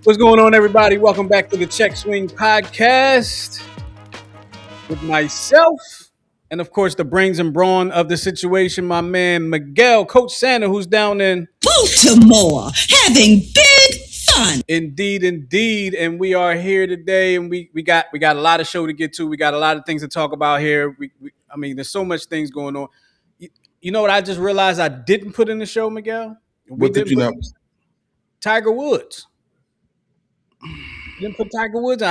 What's going on, everybody? Welcome back to the Check Swing Podcast with myself and, of course, the brains and brawn of the situation, my man Miguel, Coach Santa, who's down in Baltimore, having big fun. Indeed, and we are here today, and we got a lot of show to get to. We got a lot of things to talk about here. I mean, there's so much things going on. You know what? I just realized I didn't put in the show, Miguel. What did you not? Tiger Woods. Didn't put Tiger Woods.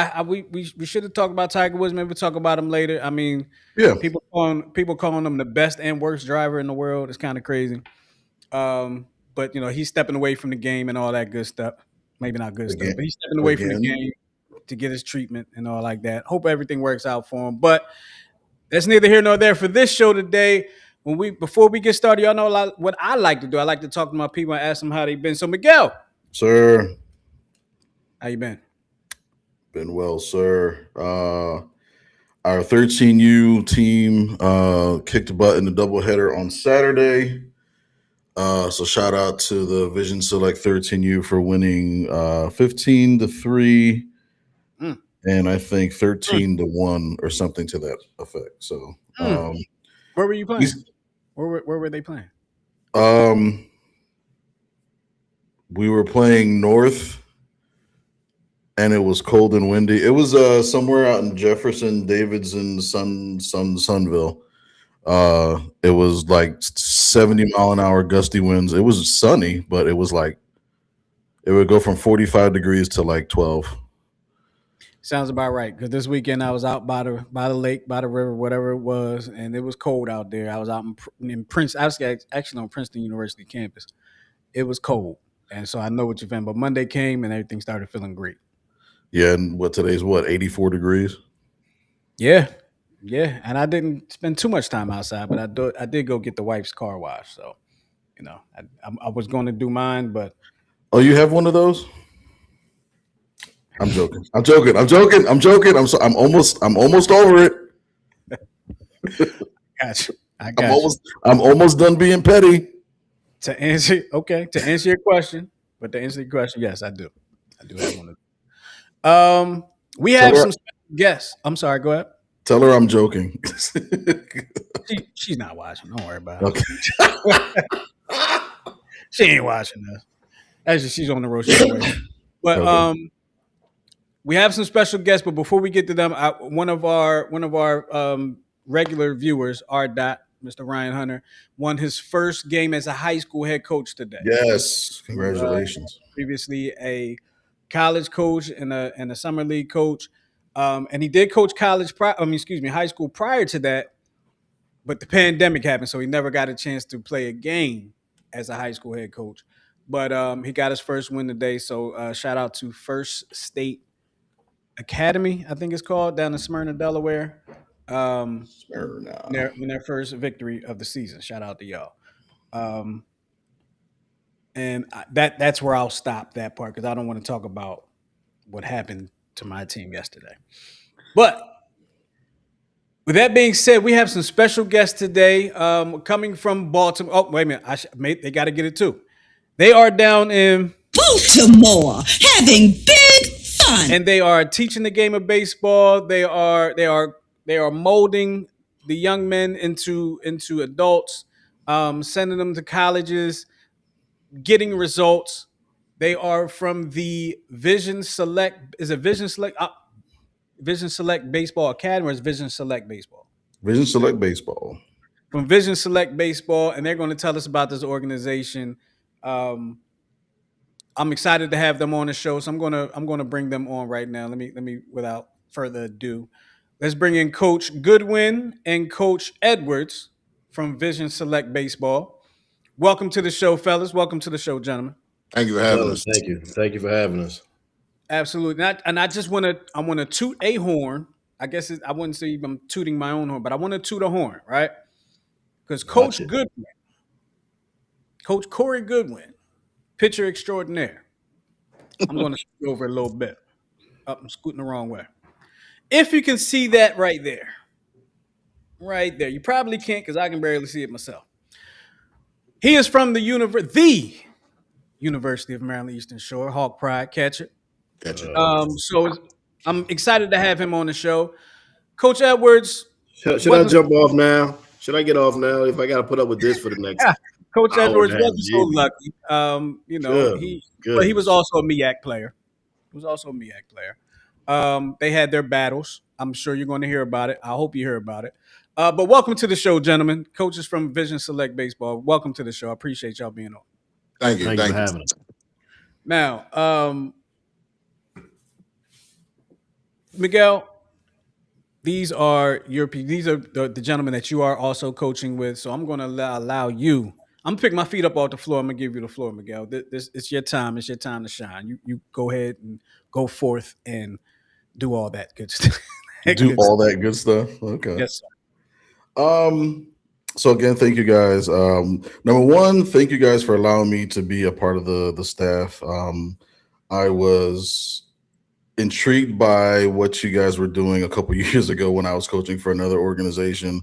We should have talked about Tiger Woods. Maybe we'll talk about him later. I mean, Yeah, people calling him the best and worst driver in the world. It's kind of crazy. But he's stepping away from the game and all that good stuff. Maybe not good stuff, but he's stepping away from the game to get his treatment and all like that. Hope everything works out for him. But that's neither here nor there for this show today. Before we get started, y'all know what I like to do. I like to talk to my people and ask them how they've been. So Miguel, sir. how you been? Been well, sir. Our 13U team kicked butt in the doubleheader on Saturday. So shout out to the Vision Select 13U for winning 15-3, and I think 13-1 or something to that effect. So where were you playing? Where were they playing? We were playing North. And it was cold and windy. It was somewhere out in Jefferson, Davidson, Sunville. It was like 70-mile-an-hour gusty winds. It was sunny, but it was like it would go from 45 degrees to like 12. Sounds about right. Because this weekend I was out by the lake, by the river, whatever it was, and it was cold out there. I was out in Princeton. I was actually on Princeton University campus. It was cold, and so I know what you're feeling. But Monday came and everything started feeling great. Yeah, and today's 84 degrees? Yeah, and I didn't spend too much time outside, but I did go get the wife's car washed. So, I was going to do mine, but oh, you have one of those? I'm joking. I'm almost over it. I'm almost done being petty. To answer your question, yes, I do. I do have one of them. We have some guests. I'm sorry, go ahead. Tell her I'm joking. She's not watching. Don't worry about it. Okay. She ain't watching us. Actually, she's on the road. But okay. We have some special guests. But before we get to them, one of our regular viewers, Mr. Ryan Hunter, won his first game as a high school head coach today. Yes, congratulations. Previously a college coach and a summer league coach. And he did coach high school prior to that, but the pandemic happened, so he never got a chance to play a game as a high school head coach. But he got his first win today, so shout out to First State Academy, I think it's called, down in Smyrna, Delaware. Smyrna. Their first victory of the season. Shout out to y'all. And that's where I'll stop that part because I don't want to talk about what happened to my team yesterday. But with that being said, we have some special guests today coming from Baltimore. Oh, wait a minute. They got to get it too. They are down in Baltimore, having big fun. And they are teaching the game of baseball. They are molding the young men into adults, sending them to colleges, getting results. They are from the Vision Select. Is it Vision Select? Vision Select Baseball Academy, or is Vision Select Baseball? Vision Select Baseball. From Vision Select Baseball, and they're going to tell us about this organization. I'm excited to have them on the show, so I'm gonna bring them on right now. Let me without further ado, let's bring in Coach Goodwin and Coach Edwards from Vision Select Baseball. Welcome to the show, fellas. Welcome to the show, gentlemen. Thank you for having us. Thank you for having us. Absolutely. And I just want to toot a horn. I guess I wouldn't say I'm tooting my own horn, but I want to toot a horn, right? Because Coach Goodwin, Coach Cory Goodwin, pitcher extraordinaire. I'm going to scoot over a little bit. I'm scooting the wrong way. If you can see that right there. You probably can't because I can barely see it myself. He is from the University of Maryland Eastern Shore, Hawk Pride catcher. Gotcha. I'm excited to have him on the show. Coach Edwards Should I wasn't jump off now? Should I get off now if I got to put up with this for the next Coach hour and Edwards a half? wasn't so Jimmy. lucky. Good But he was goodness. also a MEAC player. He was also a MEAC player. They had their battles. I'm sure you're going to hear about it. I hope you hear about it. But welcome to the show, gentlemen. Coaches from Vision Select Baseball. Welcome to the show. I appreciate y'all being on. Thank you. Thank you for Thank you. having us. Now, Miguel, these are the gentlemen that you are also coaching with. So I'm going to allow you. I'm gonna pick my feet up off the floor. I'm gonna give you the floor, Miguel. This it's your time. It's your time to shine. You go ahead and go forth and do all that good stuff. That Do good all stuff. that good stuff. Okay. Yes, sir. Um. So again, thank you guys. Number one, thank you guys for allowing me to be a part of the staff. I was intrigued by what you guys were doing a couple years ago when I was coaching for another organization,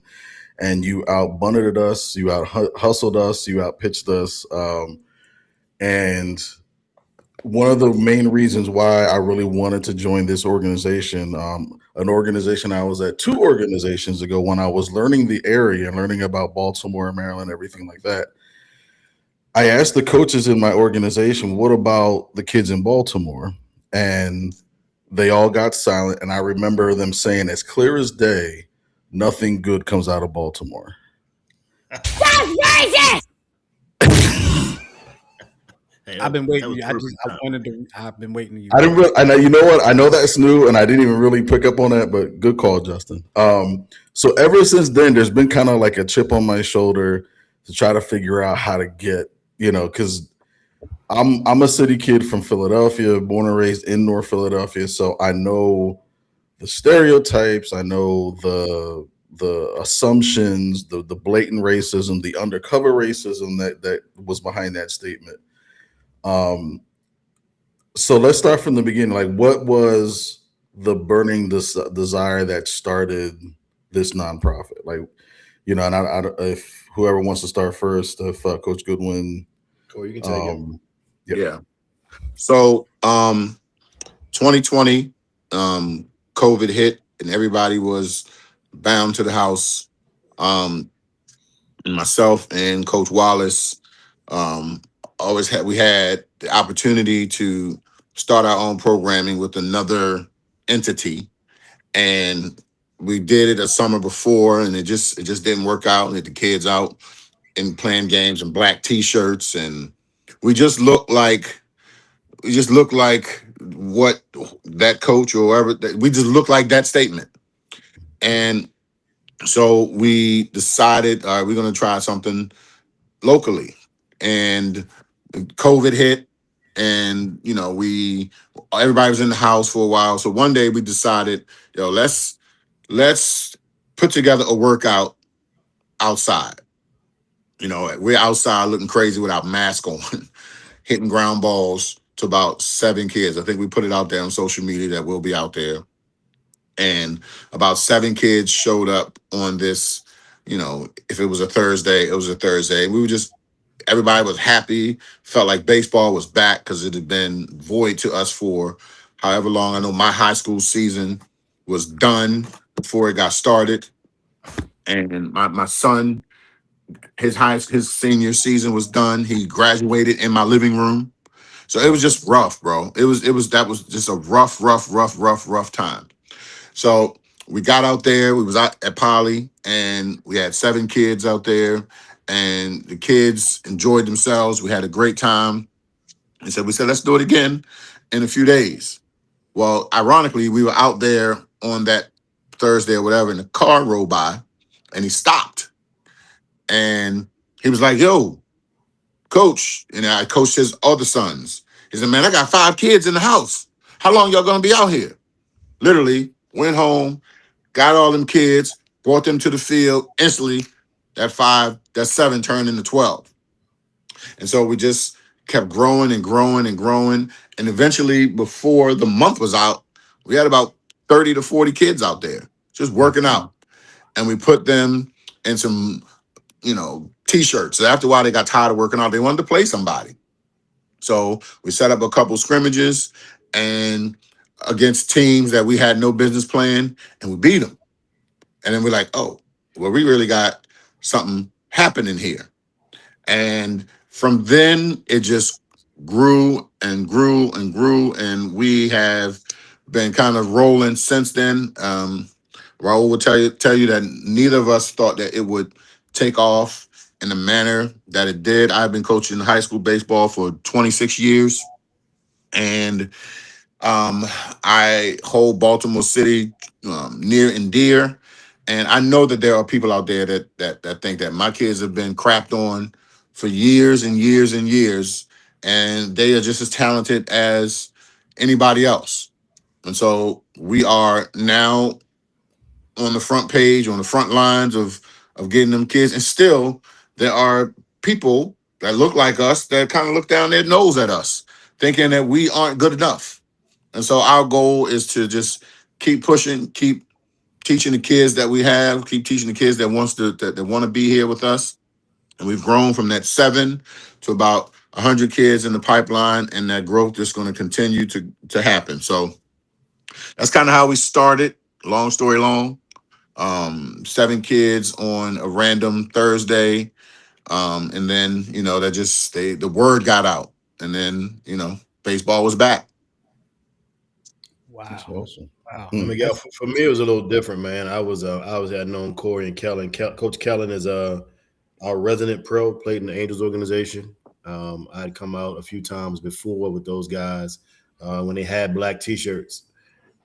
and you outbundled us, you out hustled us, you out pitched us, and one of the main reasons why I really wanted to join this organization, an organization I was at two organizations ago when I was learning the area and learning about Baltimore, Maryland, everything like that. I asked the coaches in my organization, what about the kids in Baltimore? And they all got silent. And I remember them saying, as clear as day, nothing good comes out of Baltimore. Hey, I've been that waiting. was I perfect just I time. wanted to. I've been waiting to I use didn't that. really, I know, you know what? I know that's new, and I didn't even really pick up on that, but good call, Justin. So ever since then, there's been kind of like a chip on my shoulder to try to figure out how to get, because I'm a city kid from Philadelphia, born and raised in North Philadelphia, so I know the stereotypes, I know the assumptions, the blatant racism, the undercover racism that was behind that statement. Um, so let's start from the beginning. Like, what was the burning desire that started this nonprofit? Like, and if whoever wants to start first, if Coach Goodwin, Cool, you can take it. um, yeah, Yeah. So 2020, COVID hit and everybody was bound to the house. Um, and myself and Coach Wallace we had the opportunity to start our own programming with another entity, and we did it a summer before, and it just didn't work out. And the kids out and playing games in black t-shirts, and we just looked like what that coach or whoever we just looked like that statement. And so we decided, all right, we're going to try something locally. And COVID hit, and we everybody was in the house for a while. So one day we decided, let's put together a workout outside. We're outside looking crazy without mask on, hitting ground balls to about 7 kids. I think we put it out there on social media that we'll be out there. And about 7 kids showed up on this. If it was a Thursday, it was a Thursday. We were just everybody was happy, felt like baseball was back because it had been void to us for however long. I know my high school season was done before it got started. And my son, his senior season was done. He graduated in my living room. So it was just rough, bro. That was just a rough time. So we got out there. We was out at Poly, and we had 7 kids out there, and the kids enjoyed themselves. We had a great time. And so we said, let's do it again in a few days. Well, ironically, we were out there on that Thursday or whatever, and the car rolled by, and he stopped, and he was like, "Yo, coach," and I coached his other sons. He said, "Man, I got 5 kids in the house. How long y'all gonna be out here?" Literally went home, got all them kids, brought them to the field. Instantly, that 7 turned into 12. And so we just kept growing and growing and growing. And eventually, before the month was out, we had about 30 to 40 kids out there just working out. And we put them in some, t-shirts. So after a while, they got tired of working out. They wanted to play somebody. So we set up a couple scrimmages, and against teams that we had no business playing, and we beat them. And then we're like, oh, well, we really got something happening here. And from then, it just grew and grew and grew, and we have been kind of rolling since then. Raoul will tell you that neither of us thought that it would take off in the manner that it did. I've been coaching high school baseball for 26 years, and I hold Baltimore City near and dear, and I know that there are people out there that think that my kids have been crapped on for years and years and years, and they are just as talented as anybody else. And so we are now on the front page, on the front lines of getting them kids, and still there are people that look like us that kind of look down their nose at us, thinking that we aren't good enough. And so our goal is to just keep pushing, keep teaching the kids that we have, keep teaching the kids that that want to be here with us. And we've grown from that 7 to about 100 kids in the pipeline, and that growth is going to continue to happen. So that's kind of how we started. Long story long. 7 kids on a random Thursday, and then that just the word got out, and then baseball was back. That's Wow. awesome. Wow. Miguel, for me, it was a little different, man. I'd known Cory and Kellen. Coach Kellen is our resident pro, played in the Angels organization. I'd come out a few times before with those guys when they had black T-shirts,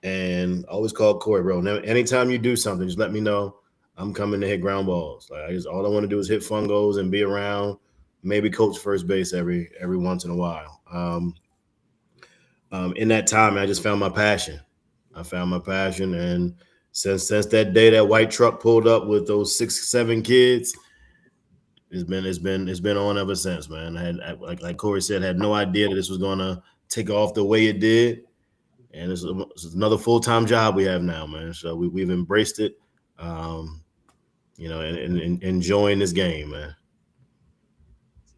and I always called Cory, bro. Now, anytime you do something, just let me know. I'm coming to hit ground balls. Like all I want to do is hit fungos and be around. Maybe coach first base every once in a while. In that time, I just found my passion. I found my passion, and since that day that white truck pulled up with those 6, 7 kids, it's been on ever since, man. Like Cory said, had no idea that this was gonna take off the way it did, and it's another full-time job we have now, man. So we've embraced it, and enjoying this game, man.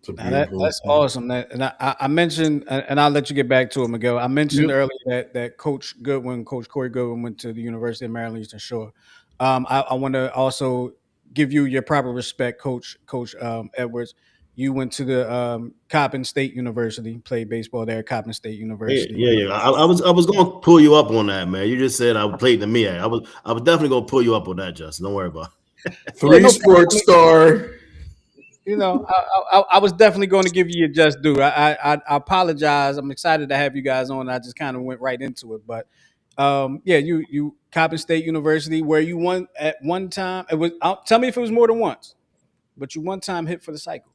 It's a Now beautiful that's thing. awesome. I mentioned, and I'll let you get back to it, Miguel. I mentioned Yep. earlier that Coach Goodwin, Coach Cory Goodwin, went to the University of Maryland Eastern Shore. I want to also give you your proper respect, Coach Edwards. You went to the Coppin State University, played baseball there at Coppin State University. Yeah. I was going to pull you up on that, man. You just said I played in the MEAC. I was definitely going to pull you up on that, Justin. Don't worry about it. Yeah, Three no sports problem. star. I was definitely going to give you your just due. I apologize. I'm excited to have you guys on. I just kind of went right into it, but yeah, you Coppin State University, where you won at one time. It was. Tell me if it was more than once, but you one time hit for the cycle.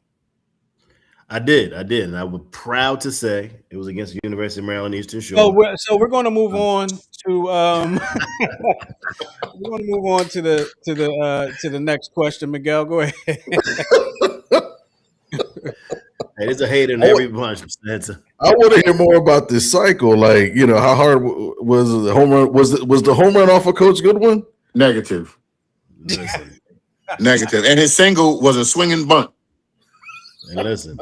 I did, and I was proud to say it was against the University of Maryland Eastern So Shore. we're going to move on to we're going to move on to the next question. Miguel, go ahead. Hey, there's a hater in I, every wa- bunch, Santa. I want to hear more about this cycle. Like, how hard was the home run? Was the home run off of Coach Goodwin? Negative, Listen, negative, and his single was a swinging bunt. and listen.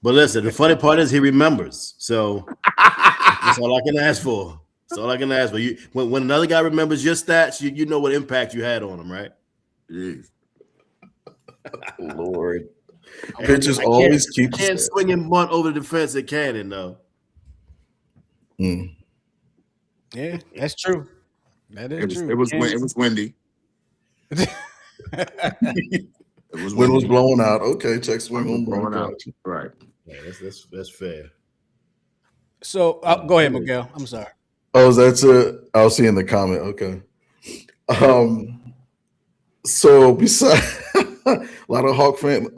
But listen, the funny part is he remembers. So that's all I can ask for. That's all I can ask for. You when another guy remembers your stats, you know what impact you had on him, right? Jeez. Lord, I, pitchers I can't always keep I the can't stats. swing and bunt over the defense at Cannon, though. Mm. Yeah, that's true. That is It was true. it was it was windy. It was Wind was windy. blowing out. Okay, check swing One was home run. blowing out. Gotcha. Right. Yeah, that's fair. So go ahead, Miguel. I'm sorry. Oh, that's a. I'll see in the comment. Okay. So besides a lot of Hawk fans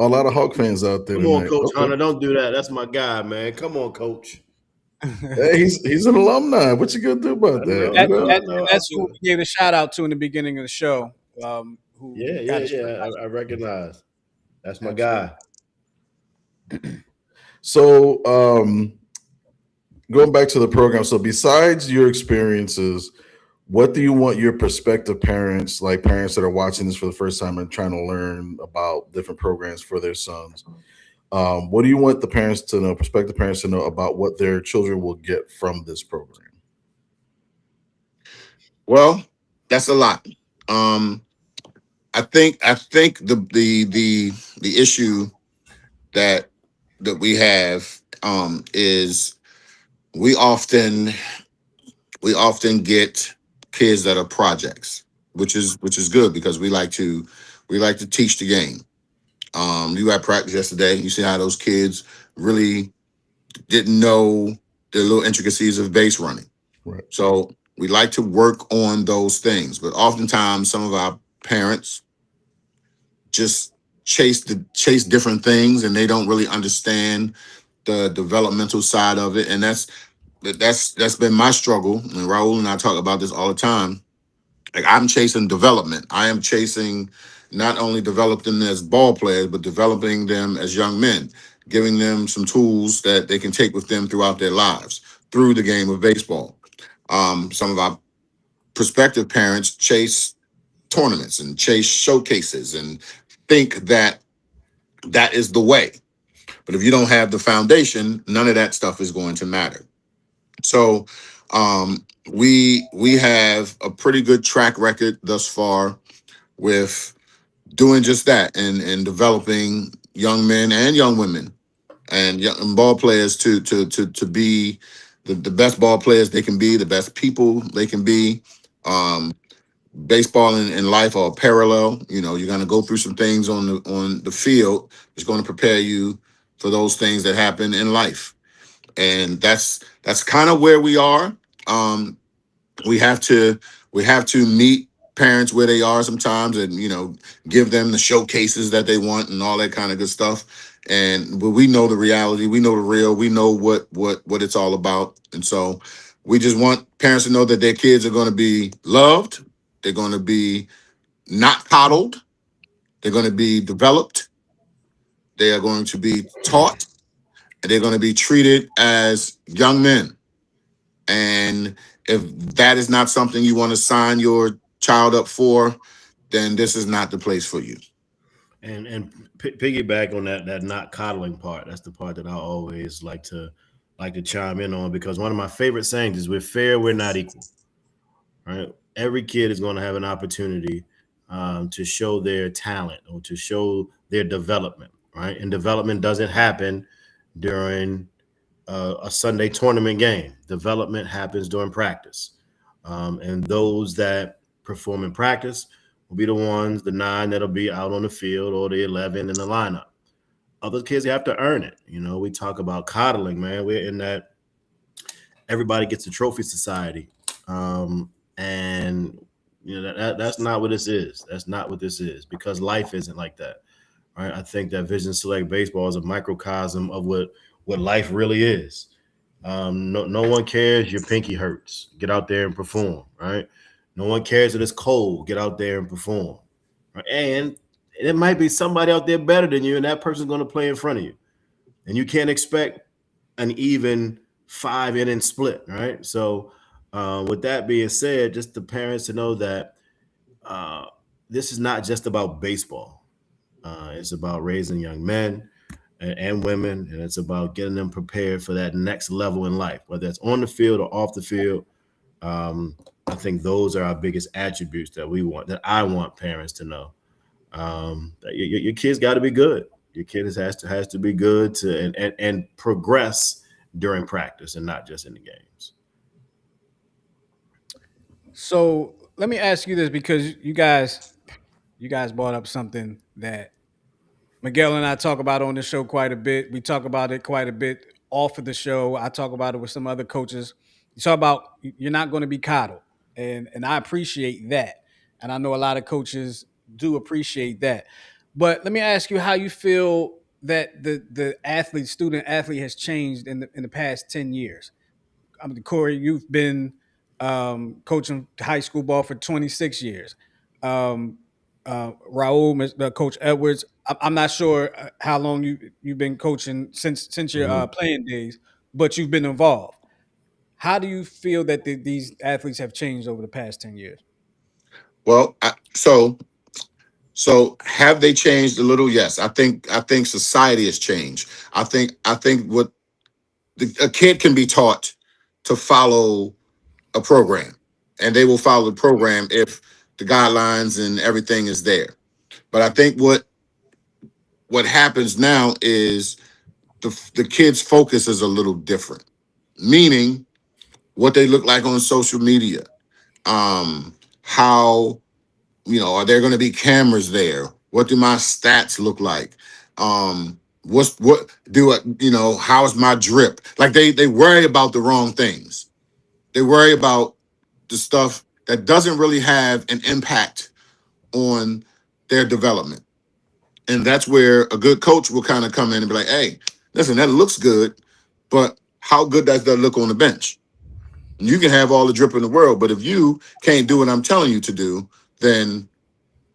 out there Come on, tonight. Coach Okay. Hunter. Don't do that. That's my guy, man. Come on, Coach. Hey, he's an alumni. What you gonna do I about that? know, I And, know, I and know. that's who we gave a shout out to in the beginning of the show. Who got his first high I recognize. That's my absolutely. guy. So going back to the program. So besides your experiences, what do you want your prospective parents, like parents that are watching this for the first time and trying to learn about different programs for their sons? What do you want the parents to know, prospective parents to know about what their children will get from this program? Well, that's a lot. Um, I think the issue that we have is we often we often get kids that are projects, which is good because we like to teach the game. You had practice yesterday. You see how those kids really didn't know the little intricacies of base running. Right. So we like to work on those things, but oftentimes some of our parents just chase different things and they don't really understand the developmental side of it. And that's been my struggle. And Raul and I talk about this all the time. Like I'm chasing development. I am chasing not only developing them as ball players, but developing them as young men, giving them some tools that they can take with them throughout their lives through the game of baseball. Some of our prospective parents chase tournaments and chase showcases and think that that is the way. But if you don't have the foundation, none of that stuff is going to matter. So we have a pretty good track record thus far with doing just that and developing young men and young women and young ball players to be the best ball players they can be, the best people they can be. Um, Baseball and life are parallel. You know, you're gonna go through some things on the field. It's going to prepare you for those things that happen in life, and that's kind of where we are. Um, we have to meet parents where they are sometimes and give them the showcases that they want and all that kind of good stuff, and but we know the reality, we know the real, we know what it's all about. And so we just want parents to know that their kids are going to be loved, they're going to be not coddled, they're going to be developed, they are going to be taught, and they're going to be treated as young men. And if that is not something you want to sign your child up for, then this is not the place for you. Piggyback on that not coddling part. That's the part that I always like to chime in on, because one of my favorite sayings is, "We're fair, we're not equal." Right? Every kid is going to have an opportunity to show their talent or to show their development. Right? And development doesn't happen during a Sunday tournament game. Development happens during practice. And those that perform in practice will be the ones, the nine that'll be out on the field, or the 11 in the lineup. Other kids have to earn it. We talk about coddling, man. We're in that everybody gets a trophy society. And that's not what this is. That's not what this is, because life isn't like that. Right? I think that Vision Select Baseball is a microcosm of what life really is. No one cares your pinky hurts. Get out there and perform, right? No one cares that it's cold. Get out there and perform. Right? And it might be somebody out there better than you, and that person's going to play in front of you. And you can't expect an even 5 inning split, right? So, with that being said, just the parents to know that uh, this is not just about baseball. It's about raising young men and women, and it's about getting them prepared for that next level in life, whether it's on the field or off the field. I think those are our biggest attributes that I want parents to know. That your kids got to be good. Your kid has to be good and progress during practice and not just in the games. So let me ask you this, because you guys brought up something that Miguel and I talk about on the show quite a bit. We talk about it quite a bit off of the show. I talk about it with some other coaches. You talk about you're not going to be coddled, and I appreciate that, and I know a lot of coaches do appreciate that. But let me ask you how you feel that the student athlete has changed in the past 10 years. I mean, Cory, you've been coaching high school ball for 26 years. Um, Raoul, Coach Edwards. I'm not sure how long you've been coaching since your Mhm. playing days, but you've been involved. How do you feel that these athletes have changed over the past 10 years? Well, so So have they changed a little? Yes, I think society has changed. I think what a kid can be taught to follow a program, and they will follow the program if the guidelines and everything is there. But I think what happens now is the kids' focus is a little different, meaning what they look like on social media, how are there going to be cameras there? What do my stats look like? What do I, how's my drip? Like they worry about the wrong things. They worry about the stuff that doesn't really have an impact on their development. And that's where a good coach will kind of come in and be like, hey, listen, that looks good, but how good does that look on the bench? You can have all the drip in the world, but if you can't do what I'm telling you to do, then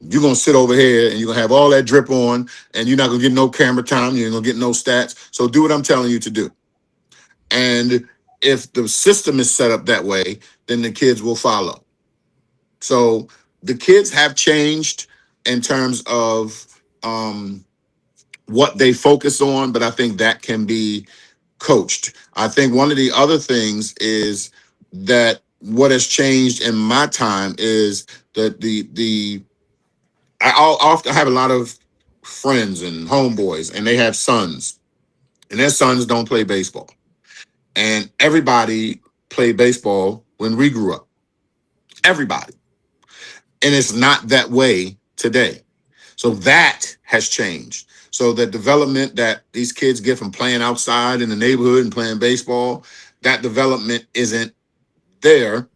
you're gonna sit over here and you're gonna have all that drip on, and you're not gonna get no camera time, you're gonna get no stats. So do what I'm telling you to do. And if the system is set up that way, then the kids will follow. So the kids have changed in terms of what they focus on, but I think that can be coached. I think one of the other things is that what has changed in my time is that I often have a lot of friends and homeboys, and they have sons, and their sons don't play baseball. And everybody played baseball when we grew up. Everybody. And it's not that way today. So that has changed. So the development that these kids get from playing outside in the neighborhood and playing baseball, that development isn't there.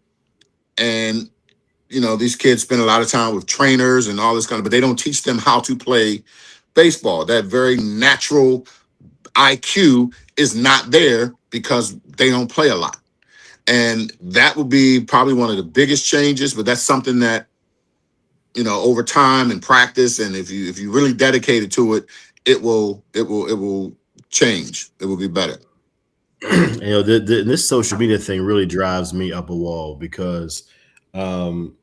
And these kids spend a lot of time with trainers and all this but they don't teach them how to play baseball. That very natural IQ is not there because they don't play a lot. And that would be probably one of the biggest changes, but that's something that, over time and practice, and if you really dedicated to it, it will change. It will be better. This social media thing really drives me up a wall because, um,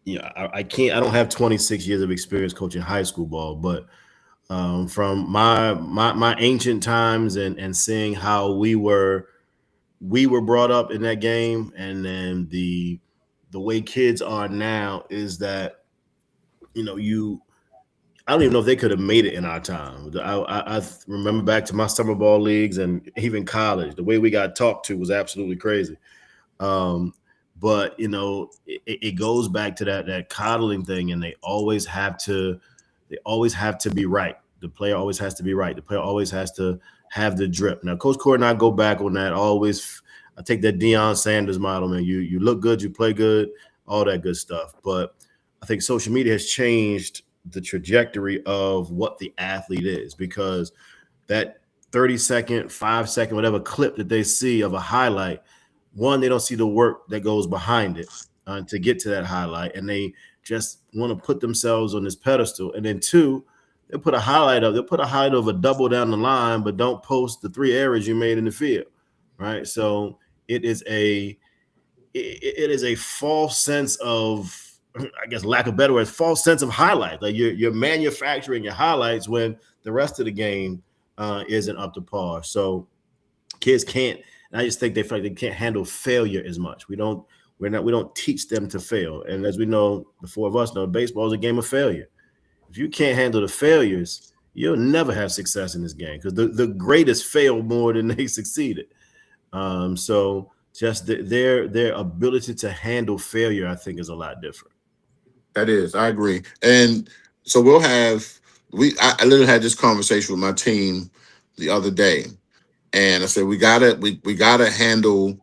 I don't have 26 years of experience coaching high school ball, but from my ancient times and seeing how we were brought up in that game, and then the way kids are now is that you I don't even know if they could have made it in our time. I remember back to my summer ball leagues and even college. The way we got talked to was absolutely crazy. Um, but it goes back to that coddling thing, and they always have to be right. The player always has to be right. The player always has to have the drip. Now, Coach Cory and I go back on that. I take that Deion Sanders model, man. You look good, you play good, all that good stuff. But I think social media has changed the trajectory of what the athlete is, because that 30-second, 5-second, whatever clip that they see of a highlight, one, they don't see the work that goes behind it to get to that highlight, and they just want to put themselves on this pedestal. And then two, they'll put a highlight of a double down the line, but don't post the 3 errors you made in the field, right? So it is a false sense of, I guess, lack of better words, false sense of highlight. Like you're manufacturing your highlights when the rest of the game isn't up to par. So kids can't. And I just think they feel like they can't handle failure as much. We don't teach them to fail. And as we know, the four of us know, baseball is a game of failure. If you can't handle the failures, you'll never have success in this game, because the greatest fail more than they succeeded. So just their ability to handle failure, I think, is a lot different. That is, I agree. And so I literally had this conversation with my team the other day, and I said we gotta handle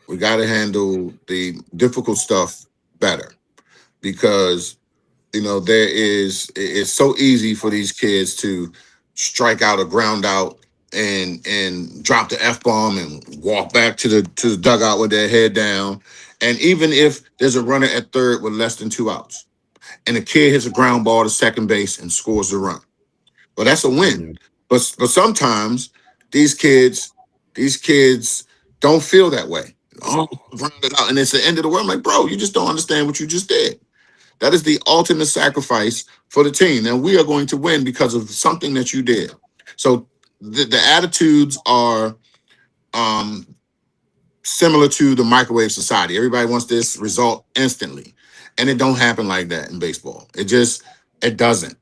the difficult stuff better, because it's so easy for these kids to strike out a ground out and drop the F-bomb and walk back to the dugout with their head down. And even if there's a runner at third with less than 2 outs, and the kid hits a ground ball to second base and scores the run, well, that's a win. Yeah. But sometimes these kids these kids don't feel that way. Oh, grounded out, and it's the end of the world. I'm like, bro, you just don't understand what you just did. That is the ultimate sacrifice for the team. And we are going to win because of something that you did. So the attitudes are um, similar to the microwave society. Everybody wants this result instantly. And it don't happen like that in baseball. It doesn't.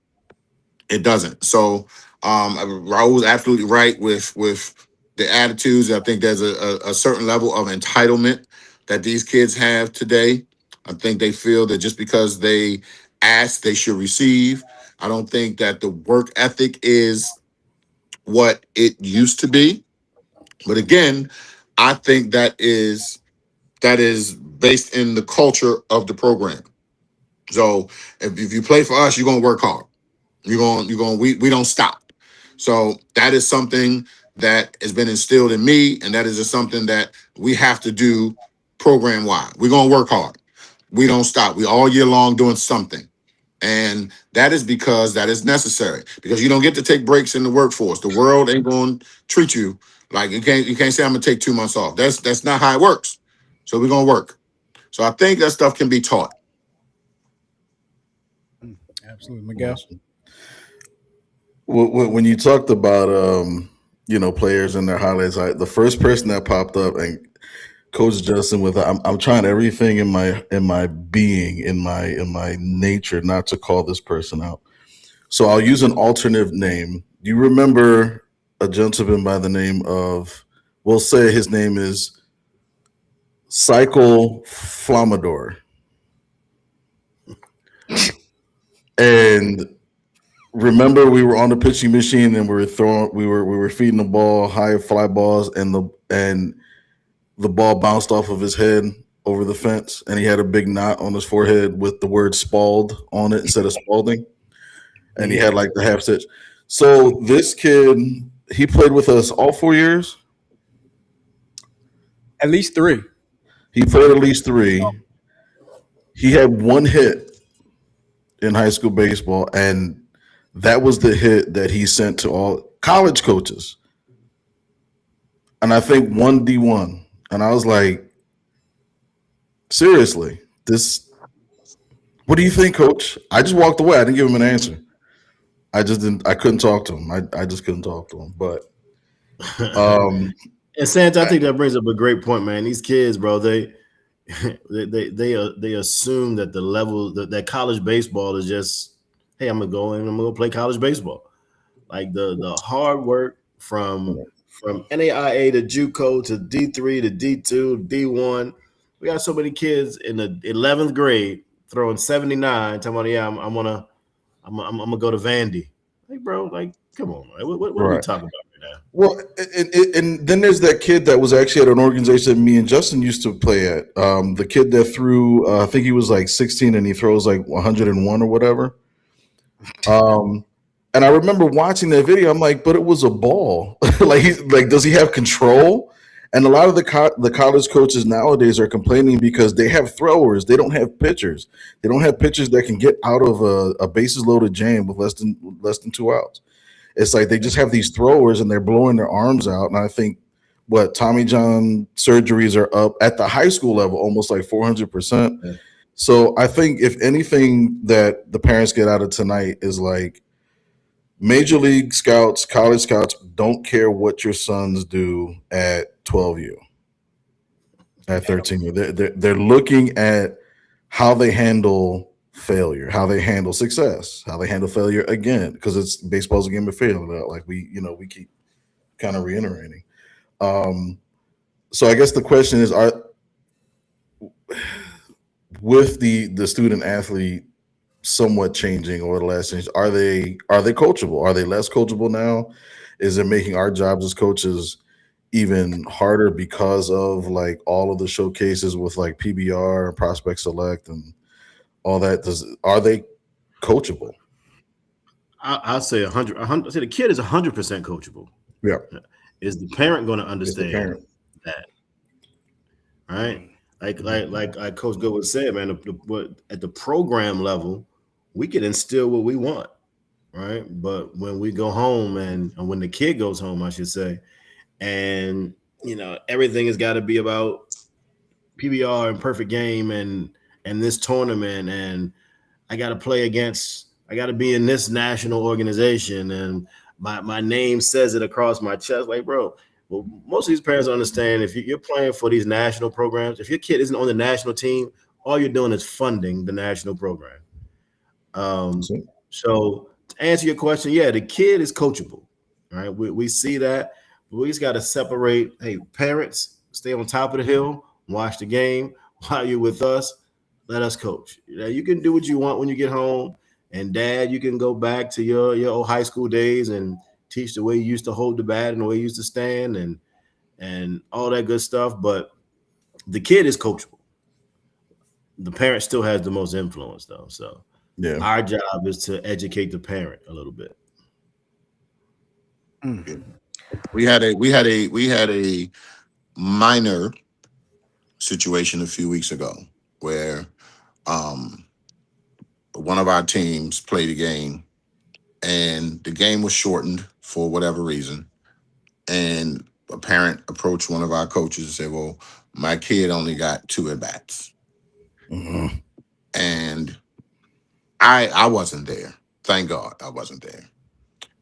It doesn't. So Raoul was absolutely right with the attitudes. I think there's a certain level of entitlement that these kids have today. I think they feel that just because they ask, they should receive. I don't think that the work ethic is what it used to be. But again, I think that is based in the culture of the program. So if you play for us, you're gonna work hard. We don't stop. So that is something that has been instilled in me, and that is just something that we have to do program wide. We're gonna work hard. We don't stop. We all year long doing something. And that is because that is necessary. Because you don't get to take breaks in the workforce. The world ain't gonna treat you like you can't say I'm gonna take 2 months off. That's not how it works. So we're gonna work. So I think that stuff can be taught. Absolutely, Miguel. When you talked about players and their highlights, the first person that popped up, and Coach Justin, with I'm trying everything in my being, in my nature not to call this person out. So I'll use an alternative name. Do you remember a gentleman by the name of, we'll say his name is Cycle Flamador? And remember, we were on the pitching machine and we were feeding the ball high fly balls, and the ball bounced off of his head over the fence, and he had a big knot on his forehead with the word "Spald" on it instead of Spalding, and he had like the half stitch. So this kid, he played with us all 4 years. At least three. He played at least three. He had one hit in high school baseball, and that was the hit that he sent to all college coaches, and I think one D1. And I was like, seriously, this. What do you think, Coach? I just walked away. I didn't give him an answer. I just didn't. I couldn't talk to him. I just couldn't talk to him. But um, And Sands, I think that brings up a great point, man. These kids, bro, they they assume that the level that college baseball is just, hey, I'm gonna go and I'm gonna play college baseball. Like the hard work from NAIA to JUCO to D3 to D2 D1. We got so many kids in the 11th grade throwing 79, talking about, yeah, I'm gonna go to Vandy. Like, bro, like, come on, man. What are we right. talking about right now? Well, and then there's that kid that was actually at an organization that me and Justin used to play at. The kid that threw, I think he was like 16, and he throws like 101 or whatever. Um, and I remember watching that video. I'm like, but it was a ball. Like, does he have control? And a lot of the college coaches nowadays are complaining because they have throwers. They don't have pitchers. They don't have pitchers that can get out of a bases loaded jam with less than 2 outs. It's like they just have these throwers and they're blowing their arms out. And I think what Tommy John surgeries are up at the high school level, almost like 400%. Yeah. So I think if anything that the parents get out of tonight is like major league scouts, college scouts don't care what your sons do at 12U, at 13U. They're looking at how they handle failure, how they handle success, how they handle failure again, because it's baseball's a game of failure. Like we keep kind of reiterating. Um, so I guess the question is, are with the student athlete somewhat changing over the last change, are they coachable? Are they less coachable now? Is it making our jobs as coaches even harder because of like all of the showcases with like PBR and Prospect Select and all that? Are they coachable? I say 100. I say the kid is 100% coachable. Yeah, Is the parent going to it's the understand parent. that? Right? Like Coach Goodwin said, man. What at the program level, we can instill what we want, right? But when we go home and when the kid goes home, I should say, and everything has got to be about PBR and perfect game and this tournament, and I got to play against, I got to be in this national organization, and my name says it across my chest. Like, bro, well, most of these parents understand if you're playing for these national programs, if your kid isn't on the national team, all you're doing is funding the national program. Um, So, so to answer your question, yeah, the kid is coachable. Right? We see that. But we just got to separate. Hey, parents, stay on top of the hill, watch the game while you're with us. Let us coach. You can do what you want when you get home. And dad, you can go back to your old high school days and teach the way you used to hold the bat and the way you used to stand and all that good stuff. But the kid is coachable. The parent still has the most influence though. So yeah. our job is to educate the parent a little bit. Yeah. Mm. We had a minor situation a few weeks ago where um one of our teams played a game and the game was shortened for whatever reason. And a parent approached one of our coaches and said, well, my kid only got two at bats. Mhm. And I wasn't there. Thank God I wasn't there.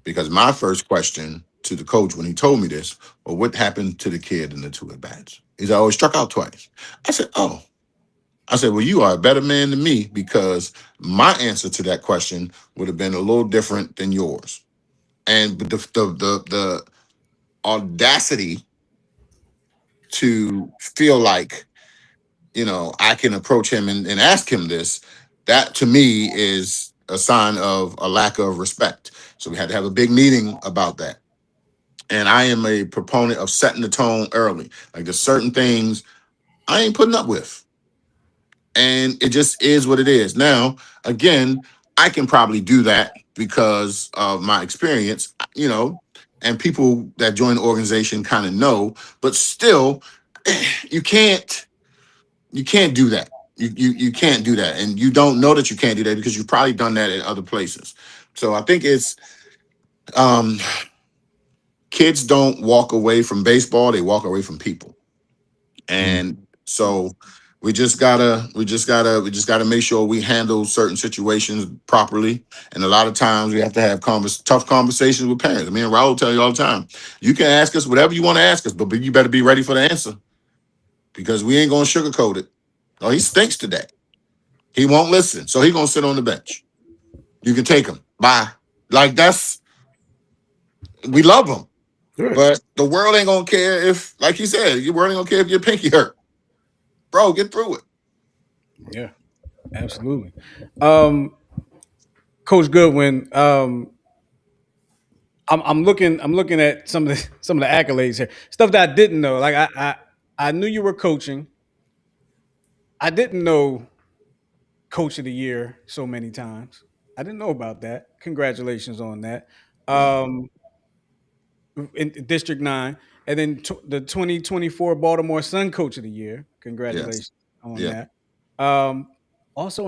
Because my first question to the coach when he told me this, well, what happened to the kid in the two at bats? He said, oh, he struck out twice. I said, oh. I said, well, you are a better man than me because my answer to that question would have been a little different than yours. And the audacity to feel like, I can approach him and ask him this, that to me is a sign of a lack of respect. So we had to have a big meeting about that. And I am a proponent of setting the tone early. Like there's certain things I ain't putting up with. And it just is what it is. Now, again, I can probably do that because of my experience, and people that join the organization kind of know, but still, you can't you can't do that. You can't do that. And you don't know that you can't do that because you've probably done that in other places. So I think it's um kids don't walk away from baseball, they walk away from people. Mm. And so we just gotta make sure we handle certain situations properly. And a lot of times we have to have tough conversations with parents. Me and Raoul tell you all the time, you can ask us whatever you want to ask us, but you better be ready for the answer because we ain't gonna sugarcoat it. Oh, he stinks today. He won't listen, so he gonna sit on the bench. You can take him. Bye. Like we love him, Right. but the world ain't gonna care if, like you said, the world ain't gonna care if your pinky hurt. Bro, get through it. Yeah, absolutely. Um, Coach Goodwin, I'm looking at some of the accolades here. Stuff that I didn't know. Like I knew you were coaching. I didn't know Coach of the Year so many times. I didn't know about that. Congratulations on that. Yeah. Um, in District 9, and then the 2024 Baltimore Sun Coach of the Year. Yes. Congratulations on Yeah. that. Um, Also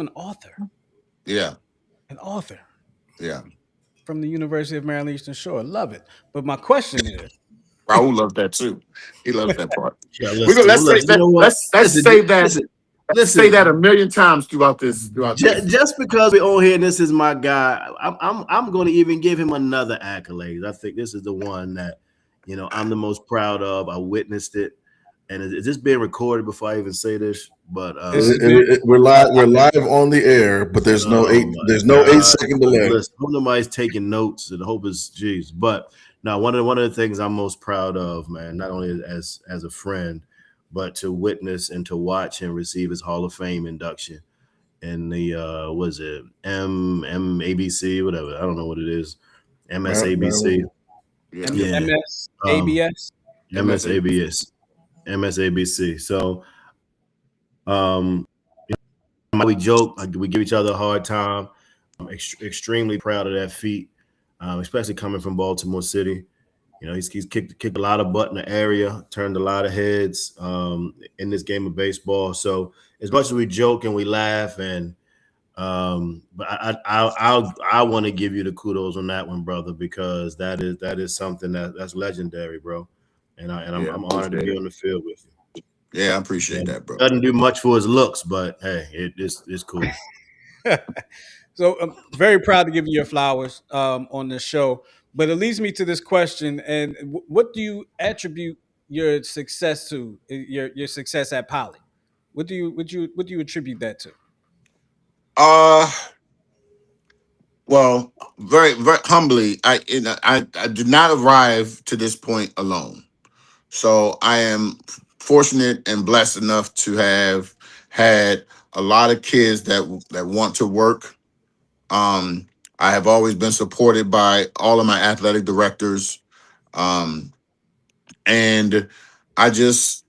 Yeah. an author Yeah. from the University of Maryland Eastern Shore. Love it. But my question is, Raul loved that too. He loves that part. Yeah, We're gonna listen. Well, let's say listen. You that know what? let's Listen, say that listen, let's say that listen. a million times throughout this. Just because we're on here and this is my guy, I'm going to even give him another accolade. I think this is the one that I'm the most proud of. I witnessed it, and is this being recorded before I even say this? But this is being We're live. We're live on the air, but there's no oh eight. my There's no eight God! second delay. Listen, hope nobody's taking notes, and hope it's geez. But now, one of the things I'm most proud of, man, not only as a friend, but to witness and to watch him receive his Hall of Fame induction in the was it MABC, whatever, I don't know what it is, MSABC. Maryland. Yeah. Yeah, um, MSABS. MSABC. MSABS, MSABC. So um, we joke, like, we give each other a hard time. I'm extremely proud of that feat, especially coming from Baltimore City. He's kicked a lot of butt in the area, turned a lot of heads in this game of baseball. So as much as we joke and we laugh, and but I want to give you the kudos on that one, brother, because that is something that's legendary, bro. And I'm Yeah. I'm honored to Appreciate be it. on the field with Yeah, I you. appreciate And that, bro. doesn't do much for his looks, but hey, it's cool. So I'm very proud to give you your flowers on this show. But it leads me to this question: and what do you attribute your success to? Your success at Poly? What do you attribute that to? Uh, well, very, very humbly, I did not arrive to this point alone. So I am fortunate and blessed enough to have had a lot of kids that want to work. Um, I have always been supported by all of my athletic directors. Um, and I just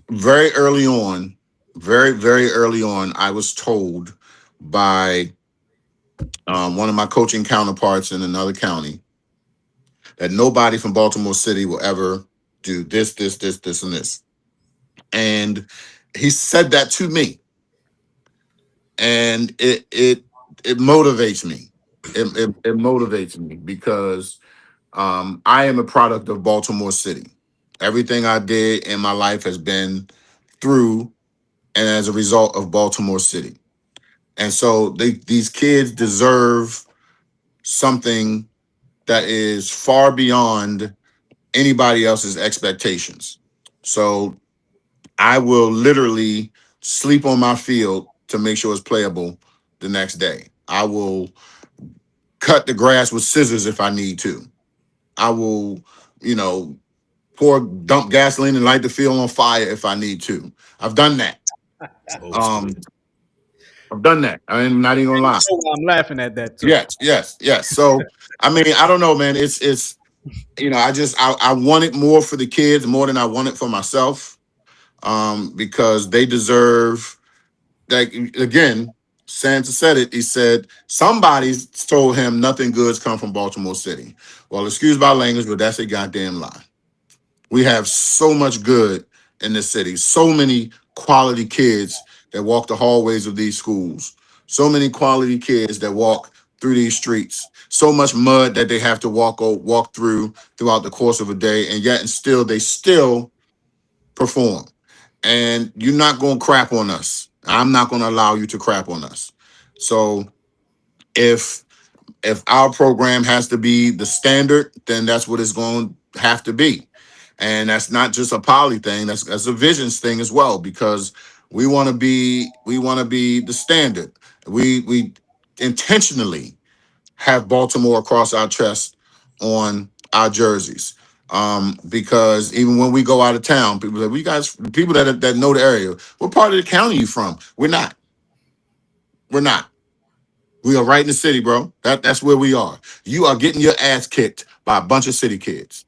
very early on, very early on, I was told by one of my coaching counterparts in another county that nobody from Baltimore City will ever do this, and this. And he said that to me, and it motivates me. It motivates me because I am a product of Baltimore City. Everything I did in my life has been through and as a result of Baltimore City. And so these kids deserve something that is far beyond anybody else's expectations. So I will literally sleep on my field to make sure it's playable the next day. I will cut the grass with scissors if I need to. I will, you know, dump gasoline and light the field on fire if I need to. I've done that. It's old Um, school. I've done that. I'm not even gonna And you lie. know why I'm laughing at that too. Yes. So I mean, I don't know, man. It's I wanted more for the kids more than I wanted for myself. Because they deserve, like, again, Santa said it. He said somebody's told him nothing good's come from Baltimore City. Well, excuse my language, but that's a goddamn lie. We have so much good in this city, so many quality kids that walk the hallways of these schools, so many quality kids that walk through these streets, so much mud that they have to walk through throughout the course of a day, and yet and still they still perform. And you're not going to crap on us. I'm not going to allow you to crap on us. So if our program has to be the standard, then that's what it's going to have to be. And that's not just a poly thing, that's a visions thing as well, because we want to be the standard. We intentionally have Baltimore across our chest on our jerseys. Because even when we go out of town, people say, "We guys, people that know the area, what part of the county you from?" We're not. We're not. We are right in the city, bro. That's where we are. You are getting your ass kicked by a bunch of city kids.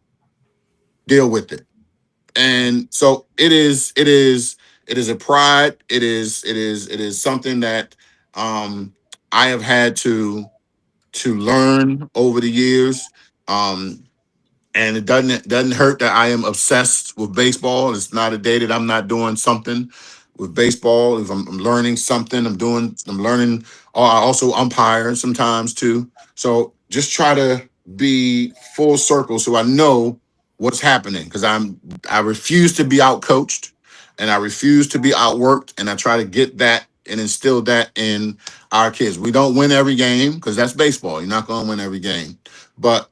Deal with it. And so it is a pride. It is something that I have had to learn over the years. Um, and it doesn't hurt that I am obsessed with baseball. It's not a day that I'm not doing something with baseball. If I'm learning something, I'm learning. Or I also umpire sometimes too. So just try to be full circle so I know what's happening, because I refuse to be out coached and I refuse to be outworked, and I try to get that and instill that in our kids. We don't win every game because that's baseball. You're not going to win every game, but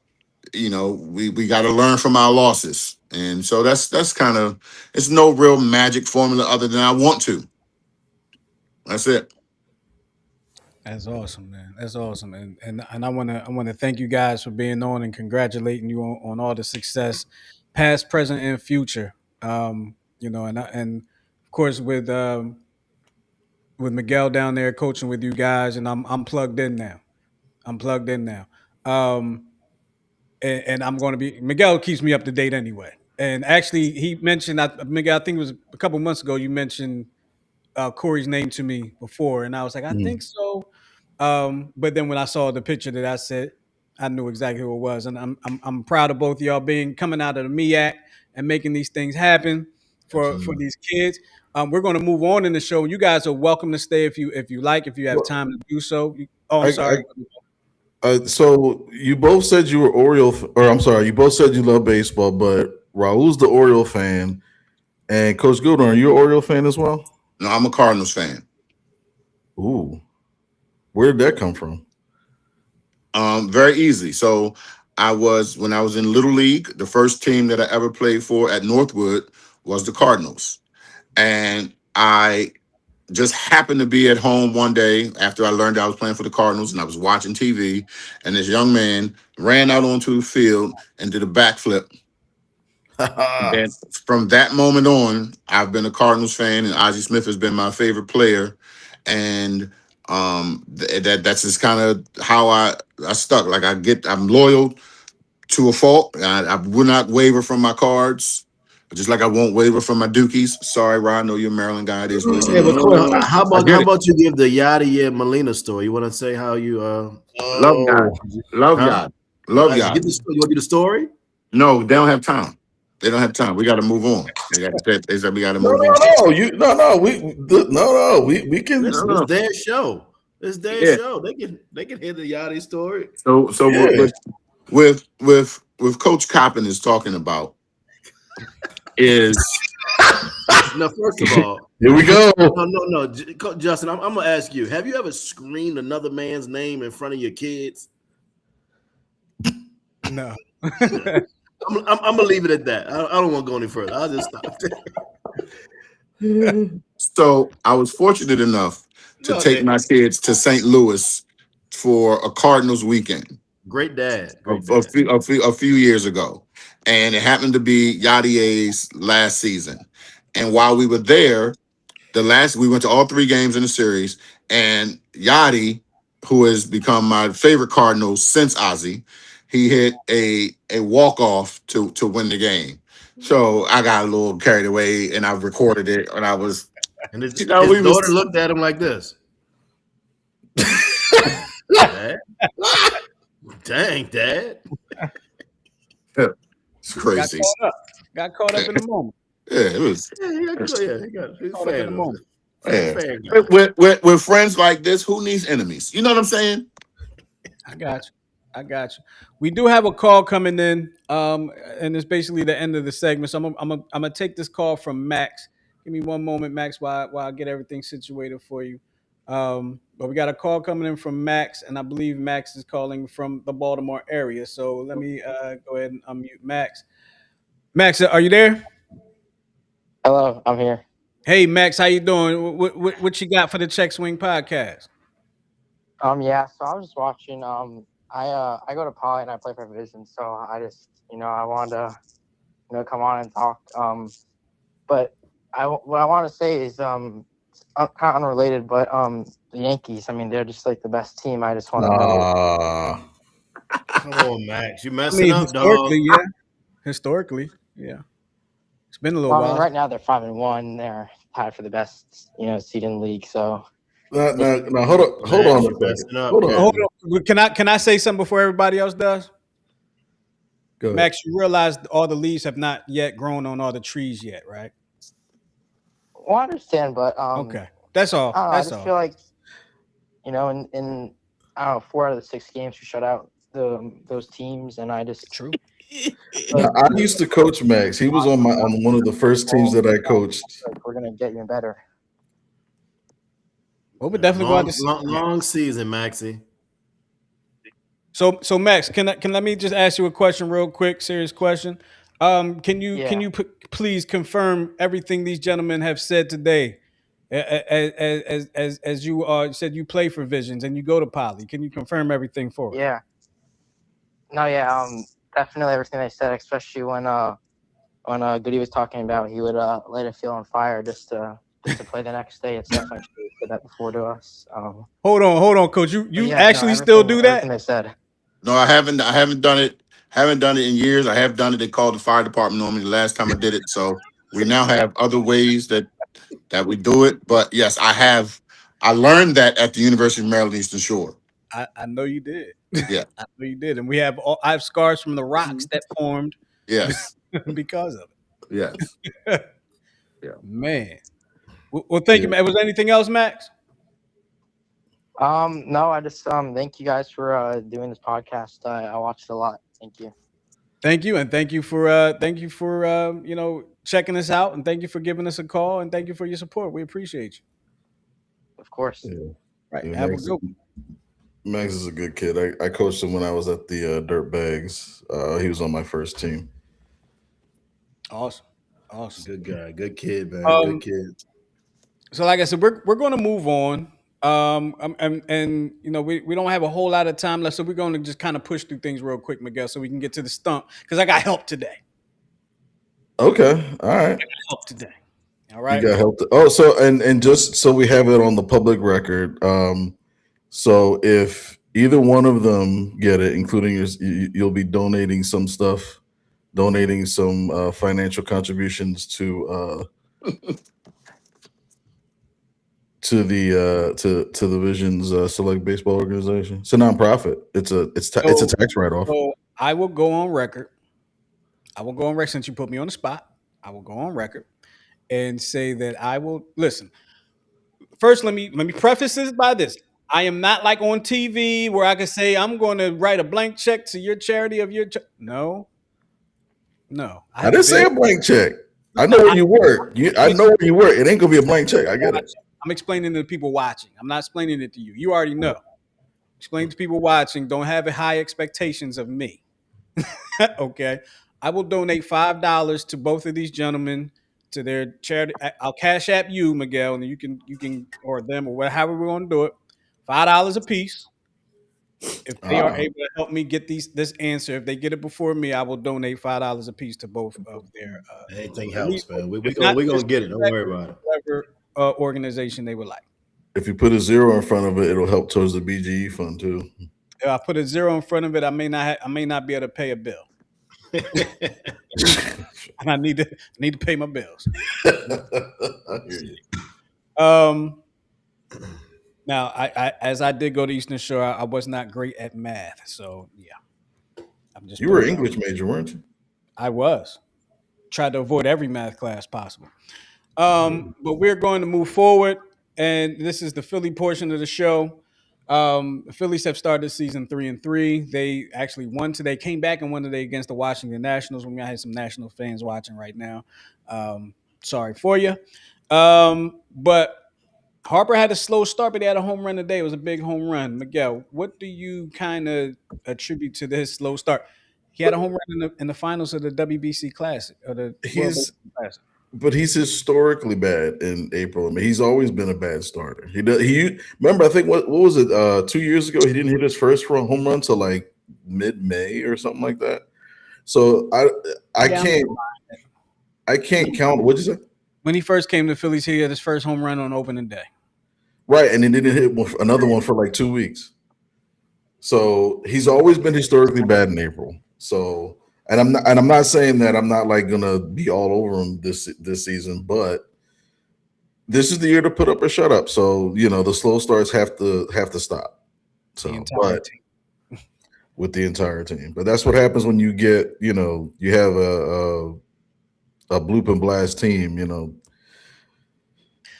we got to learn from our losses. And so that's kind of, it's no real magic formula other than I want to. That's it. That's awesome, man. That's awesome, and I wanna thank you guys for being on and congratulating you on all the success, past, present, and future. And of course with Miguel down there coaching with you guys, and I'm plugged in now. I'm plugged in now. Um, and I'm going to be Miguel keeps me up to date anyway. And actually, he mentioned Miguel. I think it was a couple months ago. You mentioned Cory's name to me before, and I was like, I think so. But then when I saw the picture that I said, I knew exactly who it was, and I'm proud of both of y'all being coming out of the MEAC and making these things happen for Absolutely. these kids. We're going to move on in the show. You guys are welcome to stay if you like, if you have Well, time to do so. Oh, I'm I, sorry. so you both said you were or I'm sorry, you both said you love baseball, but Raul's the Oriole fan, and Coach Goodwin, are you an Oriole fan as well? No, I'm a Cardinals fan. Ooh, Where did that come from? Very easy. So when I was in Little League, the first team that I ever played for at Northwood was the Cardinals. And I just happened to be at home one day after I learned I was playing for the Cardinals and I was watching TV, and this young man ran out onto the field and did a backflip. And from that moment on, I've been a Cardinals fan, and Ozzie Smith has been my favorite player. And that's just kind of how I stuck. Like I'm loyal to a fault. I will not waver from my cards, just like I won't waver from my Dookies. Sorry, Rod, I know you're a Maryland guy. It is what it Hey, but is. Corey, I how get it. about you give the Yadier Molina story? You want to say how you Love God, Oh, love huh? God, love Get God. the story. You want to do the story? No, they don't have time. They don't have time. We got to move on. They said we got to no, move on. no, no. We can. Listen, No, it's no. their show. It's their Yeah. show. They can hear the Yachty story. So Yeah. with Coach Coppin is talking about is Now, first of all, Here we go. no. Justin, I'm gonna ask you: have you ever screamed another man's name in front of your kids? No. I'm gonna leave it at that. I don't want to go any further. I'll just stop there. so I was fortunate enough to No, take my kids to St. Louis for a Cardinals weekend great dad, a, great a, dad. few, a, few, a few years ago. And it happened to be Yadier's last season. And while we were there, we went to all three games in the series, and Yachty, who has become my favorite Cardinal since Ozzie, he hit a walk off to win the game. So I got a little carried away, and I recorded it, and I was, And his we daughter was looked at him like this. Dad, dang, Dad. it's Got crazy. caught up. Got caught up in the moment. Yeah, it was. Yeah, he's a Caught up in the fan of moment. Yeah. fan guy. With friends like this, who needs enemies? You know what I'm saying? I got you. I got you. We do have a call coming in, and it's basically the end of the segment. So I'm gonna take this call from Max. Give me one moment, Max, while I get everything situated for you. But we got a call coming in from Max, and I believe Max is calling from the Baltimore area. So let me go ahead and unmute Max. Max, are you there? Hello, I'm here. Hey, Max, how you doing? What you got for the Check Swing podcast? Yeah, so I was just watching. I go to Poly and I play for Vision, so I just, I wanted to, come on and talk. But what I want to say is, kind of unrelated, but the Yankees. I mean, they're just like the best team. I just want to know. Ah, Come on, Max. You I messing mean, up, dog. historically, yeah. Historically, yeah. It's been a little Well, I mean, while. right now they're 5-1. They're tied for the best, seed in the league. So now, hold Max, on a you second. messing up, Hold on. Hold Captain. on. Can I say something before everybody else does? Go ahead. Max, you realize all the leaves have not yet grown on all the trees yet, right? well, I understand, but Okay. That's I all. don't know. I That's just feel all. like, in I don't know, 4 out of the 6 games we shut out those teams, and I just True. feel Now, like I used to coach Max. He was on one of the first teams that I coached. like we're gonna get even better. Well, we're definitely going to see. Long season, Maxie. So Max, can let me just ask you a question real quick, serious question. Can Yeah, you please confirm everything these gentlemen have said today? As you said, you play for Visions and you go to Poly. Can you confirm everything for us? yeah, no, yeah, definitely everything they said, especially when Goody was talking about he would let it feel on fire just to play the next day. It's definitely true. He said that before to us. Hold on, coach. But You yeah, no, actually still do everything that? they said. No, I haven't. I haven't done it. Haven't done it in years. I have done it. They called the fire department on me the last time I did it. So we now have other ways that we do it. But yes, I have. I learned that at the University of Maryland Eastern Shore. I know you did. Yeah. I know you did, and I have scars from the rocks that formed Yes. because of Yes. it. Yeah. Man, well, thank you, Yeah. man. Was there anything else, Max? No, I just thank you guys for doing this podcast. I watched it a lot. Thank you. Thank you, and thank you for checking us out, and thank you for giving us a call, and thank you for your support. We appreciate you. Of course. Yeah. Right, Yeah, have a Max. good one. Max is a good kid. I coached him when I was at the Dirt Bags. He was on my first team. Awesome, awesome. Good guy, good kid, man, good Um, kid. so like I said, we're going to move on. And you know we don't have a whole lot of time left, so we're going to just kind of push through things real quick, Miguel, so we can get to the stump because I got help today. Okay, all right. Help today. All You right. got help. Oh, so and just so we have it on the public record. So if either one of them get it, including yours, you'll be donating some stuff, donating some financial contributions to the Vision's Select Baseball Organization. It's a nonprofit. It's a So tax write off. so I will go on record. I will go on record since you put me on the spot. I will go on record and say that I will listen. First, let me preface this by this. I am not like on TV where I can say I'm going to write a blank check to your charity of your no, no. I I have a didn't say bill. a blank check. I No, know where you work. I I'm know where you work. It ain't gonna be a blank check. I get it. I'm explaining to the people watching. I'm not explaining it to you. You already know. Explain to people watching. Don't have high expectations of me. Okay. I will donate $5 to both of these gentlemen to their charity. I'll cash app you, Miguel, and you can or them or whatever we're gonna do it. $5 a piece. If they are Ah, able to help me get this answer, if they get it before me, I will donate $5 a piece to both of their Anything elite, helps, man. We if we gonna not we just gonna get it. Don't worry about it. whatever organization they would like. if you put a zero in front of it, it'll help towards the BGE fund too. If I put a zero in front of it, I may not be able to pay a bill, and I need to pay my bills. I hear you. Um, now as I did go to Eastern Shore, I was not great at math, so yeah, I'm just You were putting an it out. English major, weren't you? I was tried to avoid every math class possible. But we're going to move forward, and this is the Philly portion of the show. The Phillies have started season 3-3. They actually won today, came back and won today against the Washington Nationals. We might have some National fans watching right now. Sorry for you. But Harper had a slow start, but he had a home run today. It was a big home run. Miguel, what do you kind of attribute to this slow start? He had a home run in the finals of the WBC Classic or the World He's Baseball Classic. but he's historically bad in April. I mean, he's always been a bad starter. He remember I think what was it 2 years ago? He didn't hit his first home run till like mid May or something like that. So I Yeah, can't I when can't he, count. What'd you say? when he first came to Phillies, he had his first home run on opening day. Right, and he didn't hit another one for like 2 weeks. So he's always been historically bad in April. So I'm not saying that I'm not like gonna be all over him this season, but this is the year to put up or shut up. So the slow starts have to stop. The So, entire but team. with the entire team, but that's what happens when you get you have a bloop and blast team.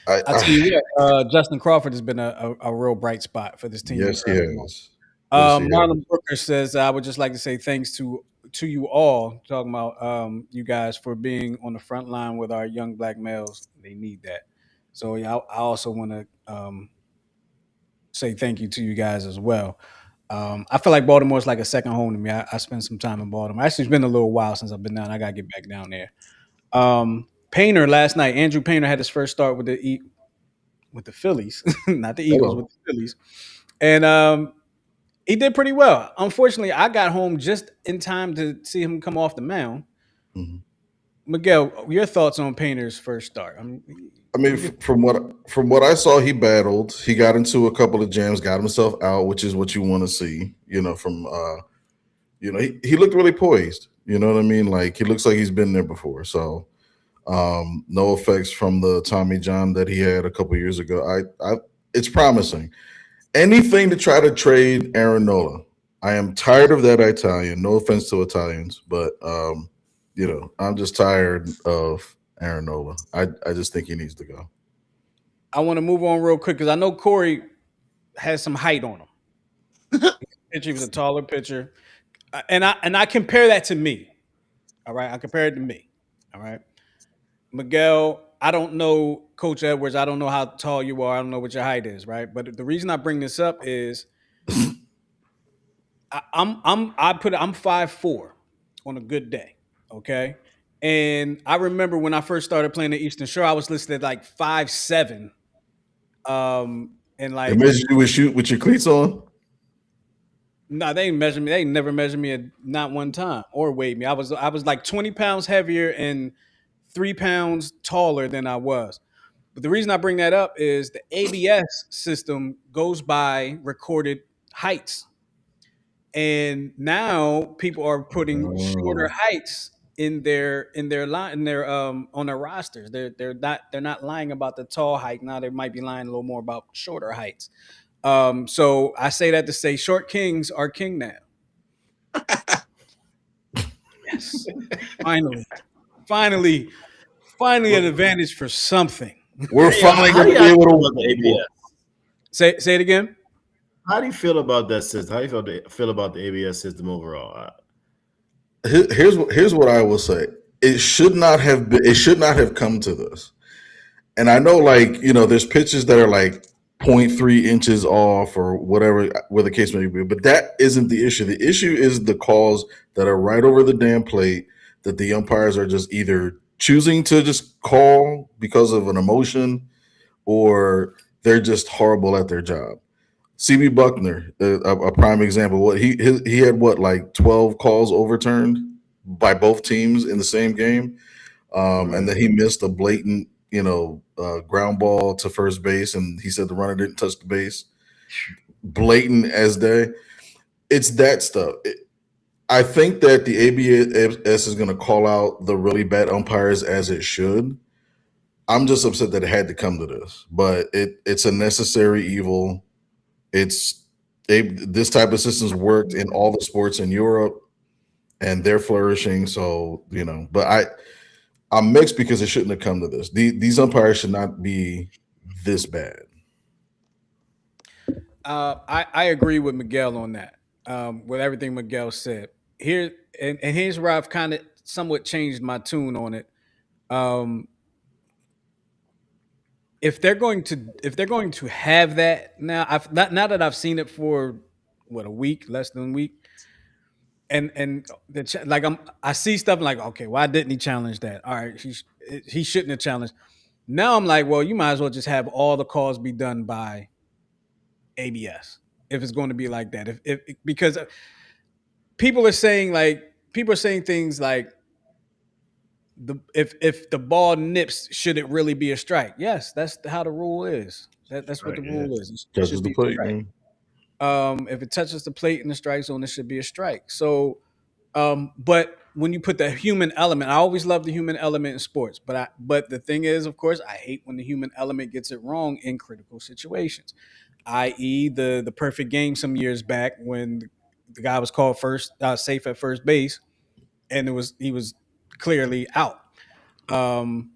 I tell I you what, Justin Crawford has been a real bright spot for this team. yes he has, yes he has. Marlon Booker says, I would just like to say thanks to you all, talking about you guys for being on the front line with our young black males. They need that. So yeah, I also want to say thank you to you guys as well. I feel like Baltimore is like a second home to me. I spent some time in Baltimore. Actually, it's been a little while since I've been down. I gotta get back down there. Painter last night. Andrew Painter had his first start with the Phillies, not the Eagles, with Hello. the Phillies, and he did pretty well. Unfortunately, I got home just in time to see him come off the mound. Mhm. Miguel, your thoughts on Painter's first start? I mean, I mean, he just from what I saw, he battled. He got into a couple of jams, got himself out, which is what you want to see. From he looked really poised. You know what I mean? Like he looks like he's been there before. So no effects from the Tommy John that he had a couple years ago. I it's promising. Anything to try to trade Aaron Nola. I am tired of that Italian. No offense to Italians, but I'm just tired of Aaron Nola. I just think he needs to go. I want to move on real quick because I know Cory has some height on him. Pitcher, he was a taller pitcher, and I compare that to me. All right, I compare it to me. All right, Miguel. I don't know Coach Edwards. I don't know how tall you are. I don't know what your height is. Right, but the reason I bring this up is I'm 5'4" on a good day. Okay. And I remember when I first started playing the Eastern Shore, I was listed at like 5'7". And They like, measured you with shoot with your cleats on. no, they didn't measure me. They never measured me at not one time or weighed me. I was like 20 pounds heavier and 3 pounds taller than I was. But the reason I bring that up is the ABS system goes by recorded heights. And now people are putting shorter Oh. heights in their line in their on their rosters. They're not lying about the tall height. Now they might be lying a little more about shorter heights. So I say that to say short kings are king now. Yes. Finally. Finally. Finally an Well, advantage for something. We're hey, finally how going do to be y'all able feel to. about the ABS? Say it again. How do you feel about that system? How do you feel about the ABS system overall? Here's what I will say. It should not have been. It should not have come to this. And I know, like, there's pitches that are like zero point 0.3 inches off or whatever, where the case may be. But that isn't the issue. The issue is the calls that are right over the damn plate that the umpires are just either choosing to just call because of an emotion, or they're just horrible at their job. CB Buckner, a prime example. What he had, what, like 12 calls overturned by both teams in the same game, and Right. then he missed a blatant, ground ball to first base, and he said the runner didn't touch the base. Blatant as day. It's that stuff. I think that the ABS is going to call out the really bad umpires as it should. I'm just upset that it had to come to this, but it's a necessary evil. It's this type of systems worked in all the sports in Europe, and they're flourishing. So, but I'm mixed because it shouldn't have come to this. These umpires should not be this bad. I agree with Miguel on that. With everything Miguel said. Here and here's where I've kind of somewhat changed my tune on it. Um, if they're going to have that now, I've not now that I've seen it for what, a week, less than a week, and I see stuff like, okay, why didn't he challenge that? All right, he shouldn't have challenged. Now I'm like, well, you might as well just have all the calls be done by ABS if it's going to be like that. If because people are saying things like, if the ball nips, should it really be a strike? Yes, that's how the rule is. That's what Right. the Yeah. rule is. It Touches should the be a plate, strike. man. If it touches the plate in the strike zone, it should be a strike. So, but when you put the human element, I always love the human element in sports. But the thing is, of course, I hate when the human element gets it wrong in critical situations, i.e., the perfect game some years back when the guy was called first safe at first base, and he was clearly out. Um,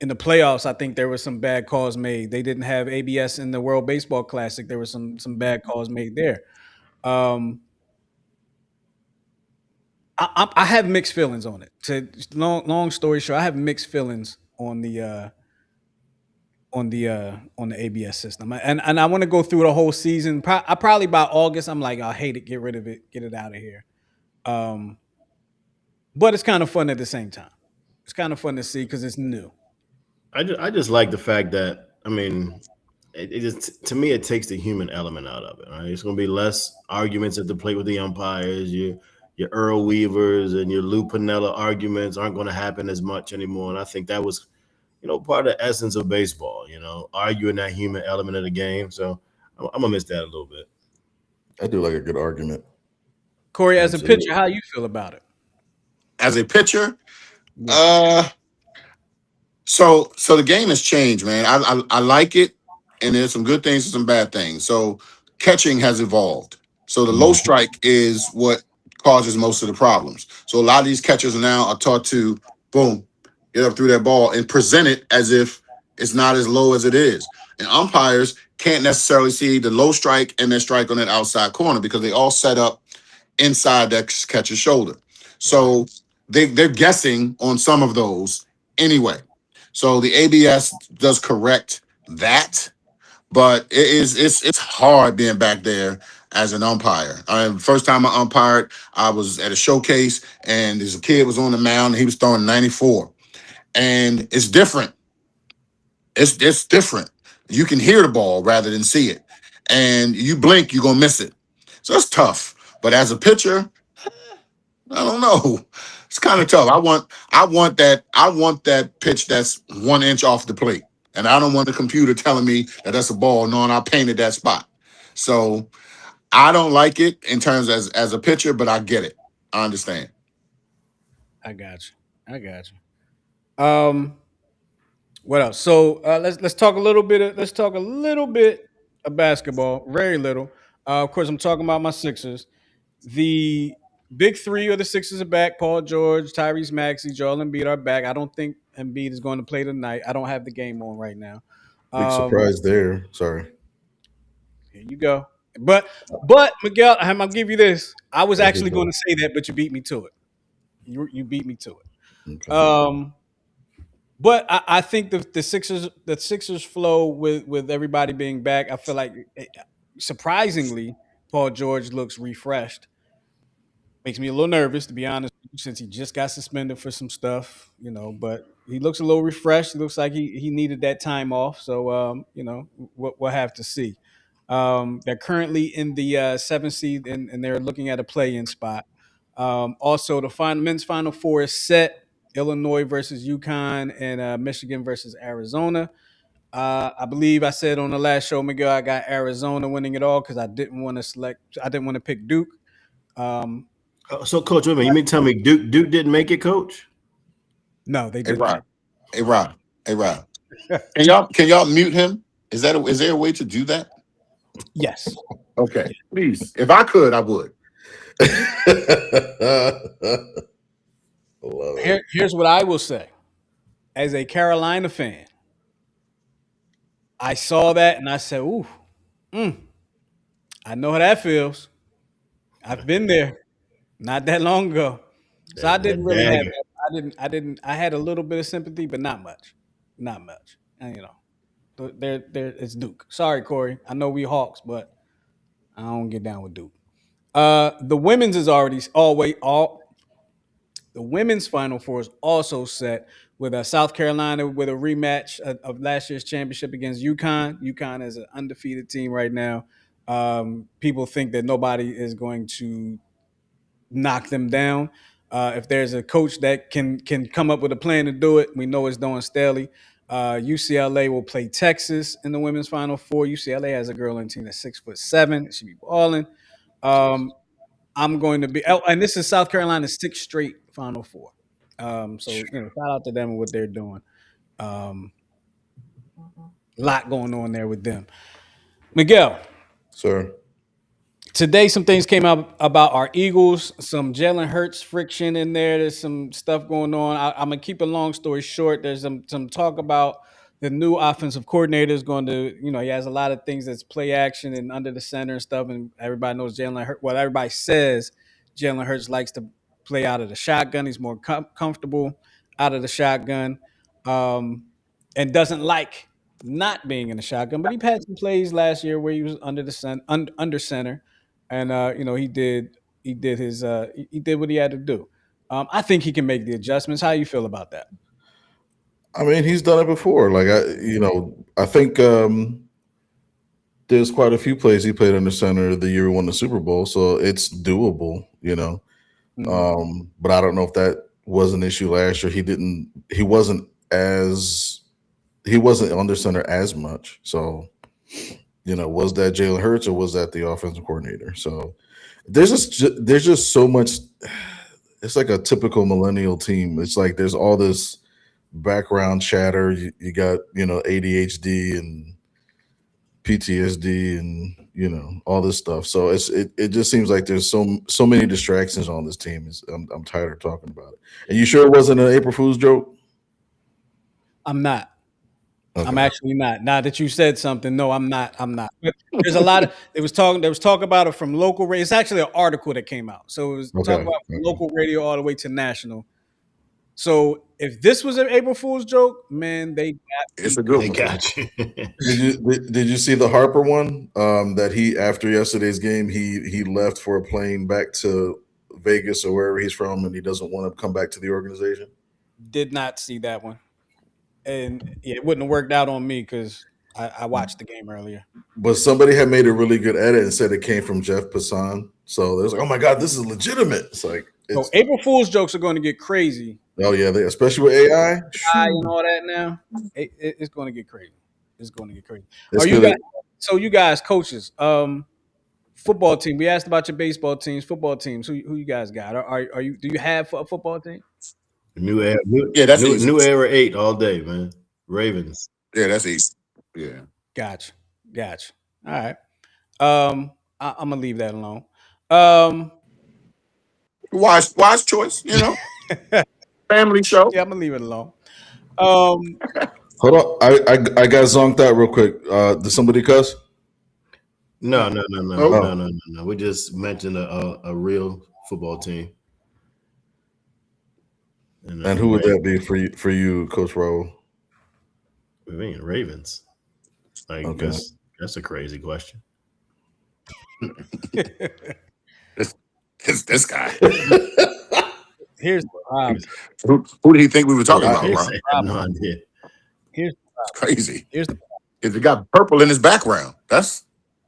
in the playoffs, I think there were some bad calls made. They didn't have ABS in the World Baseball Classic. There were some bad calls made there. Um, I have mixed feelings on it. To long story short, I have mixed feelings on the ABS system, and I want to go through the whole season. I probably by August, I'm like, I hate it, get rid of it, get it out of here. Um, but it's kind of fun at the same time. It's kind of fun to see because it's new. I just like the fact that, I mean, it just, to me, it takes the human element out of it. Right? It's going to be less arguments at the plate with the umpires. Your Earl Weavers and your Lou Piniella arguments aren't going to happen as much anymore. And I think that was, part of the essence of baseball. Arguing that human element of the game. So I'm gonna miss that a little bit. I do like a good argument. Corey, as a pitcher, Absolutely. how you feel about it? As a pitcher, Yeah. uh, so the game has changed, man. I like it, and there's some good things and some bad things. So catching has evolved. So the low Mhm. strike is what causes most of the problems. So a lot of these catchers now are taught to boom, get up through that ball and present it as if it's not as low as it is. And umpires can't necessarily see the low strike and their strike on that outside corner because they all set up inside that catcher's shoulder. Right. So they're guessing on some of those anyway. So the ABS does correct that, but it's hard being back there as an umpire. First time I umpired, I was at a showcase, and there's a kid was on the mound, and he was throwing 94, and it's different. It's different. You can hear the ball rather than see it, and you blink, you're gonna miss it. So it's tough. But as a pitcher, I don't know. It's kind of tough. I want that pitch that's 1 inch off the plate. And I don't want the computer telling me that that's a ball, knowing I painted that spot. So I don't like it in terms as a pitcher, but I get it. I understand. I got you. I got you. What else? So let's talk a little bit. Let's talk a little bit of basketball. Very little. Of course, I'm talking about my Sixers. The big three of the Sixers are back. Paul George, Tyrese Maxey, Joel Embiid are back. I don't think Embiid is going to play tonight. I don't have the game on right now. Big Um, surprise there. Sorry. here you go. But Miguel, I'm gonna give you this. I was Here we actually going go. to say that, but you beat me to it. You beat me to it. Okay. But I think the Sixers flow with everybody being back. I feel like surprisingly, Paul George looks refreshed. Makes me a little nervous, to be honest, since he just got suspended for some stuff, But he looks a little refreshed. He looks like he needed that time off. So, we'll have to see. They're currently in the seventh seed, and they're looking at a play-in spot. Also, the men's final four is set: Illinois versus UConn and Michigan versus Arizona. I believe I said on the last show, Miguel, I got Arizona winning it all because I didn't want to pick Duke. Um, So, coach, wait a minute. You mean to tell me Duke didn't make it, coach? no, they Hey did Rob. not. Hey Rob. Hey Rob. Can y'all mute him? Is there a way to do that? Yes. Okay. Please. If I could, I would. Love it. Here's what I will say. As a Carolina fan, I saw that and I said, "Ooh, mm, I know how that feels. I've been there not that long ago." So I didn't That really have. dagger. I had a little bit of sympathy, but not much. Not much. And there. It's Duke. Sorry, Corey. I know we Hawks, but I don't get down with Duke. The women's is already always all. The women's Final Four is also set with South Carolina with a rematch of last year's championship against UConn. UConn is an undefeated team right now. People think that nobody is going to knock them down. If there's a coach that can come up with a plan to do it, we know it's Dawn Staley. UCLA will play Texas in the women's Final Four. UCLA has a girl on the team that's 6'7". She be balling. Um, I'm going to be, oh, and this is South Carolina's sixth straight Final Four. So shout out to them and what they're doing. Um, lot going on there with them. Miguel, Sir. today some things came out about our Eagles. Some Jalen Hurts friction in there. There's some stuff going on. I'm gonna keep a long story short. There's some talk about the new offensive coordinator is going to, he has a lot of things that's play action and under the center and stuff. And everybody knows Jalen Hurts. Well, everybody says Jalen Hurts likes to play out of the shotgun. He's more comfortable out of the shotgun, and doesn't like not being in the shotgun. But he had some plays last year where he was under center, and he did what he had to do. I think he can make the adjustments. How you feel about that? I mean, he's done it before. Like I think there's quite a few plays he played under center the year we won the Super Bowl, so it's doable. Mhm. But I don't know if that was an issue last year. As he wasn't under center as much. So, was that Jalen Hurts or was that the offensive coordinator? So there's just so much. It's like a typical millennial team. It's like there's all this background chatter. You got ADHD and PTSD and all this stuff. So it just seems like there's so many distractions on this team. I'm tired of talking about it. And you sure it wasn't an April Fool's joke? I'm not. I'm Okay. actually not. Now that you said something, no, I'm not. I'm not. But there's a lot of there was talk about it from local radio. It's actually an article that came out. So it was talk Okay. about from Okay. local radio all the way to national. So if this was an April Fool's joke, man, they got It's me a good They one. good. got you. Did you see the Harper one? That he after yesterday's game he left for a plane back to Vegas or wherever he's from, and he doesn't want to come back to the organization. Did not see that one, and yeah, it wouldn't have worked out on me because I watched the game earlier. But somebody had made a really good edit and said it came from Jeff Passan. So there's like, oh my god, this is legitimate. It's like So it's April Fool's jokes are going to get crazy. oh yeah, especially with AI. And all that now, it's going to get crazy. It's going to get crazy. Are It's you gonna. guys? So you guys, coaches, football team. We asked about your baseball teams, football teams. Who you guys got? Are you? Do you have a football team? New era, new, Yeah, that's new, easy. new era 8 all day, man. Ravens. Yeah, that's easy. Yeah. Gotcha, gotcha. All right. I'm gonna leave that alone. Um, Wise choice, you know. yeah, Family show. I'm gonna leave it alone. Um, Hold on, I got zonked out real quick. Did somebody cuss? No, no, no, no, no, Nope. no, Oh, no, no, no. We just mentioned a real football team. And and the who would Ravens. that be for you, Coach Raoul? I mean, Ravens. Like Okay. that's a crazy question. This this guy. here's the problem. Who did he think we were talking I, about, Here's bro? the I have no problem. idea. Here's It's crazy. here's the If he got purple in his background, that's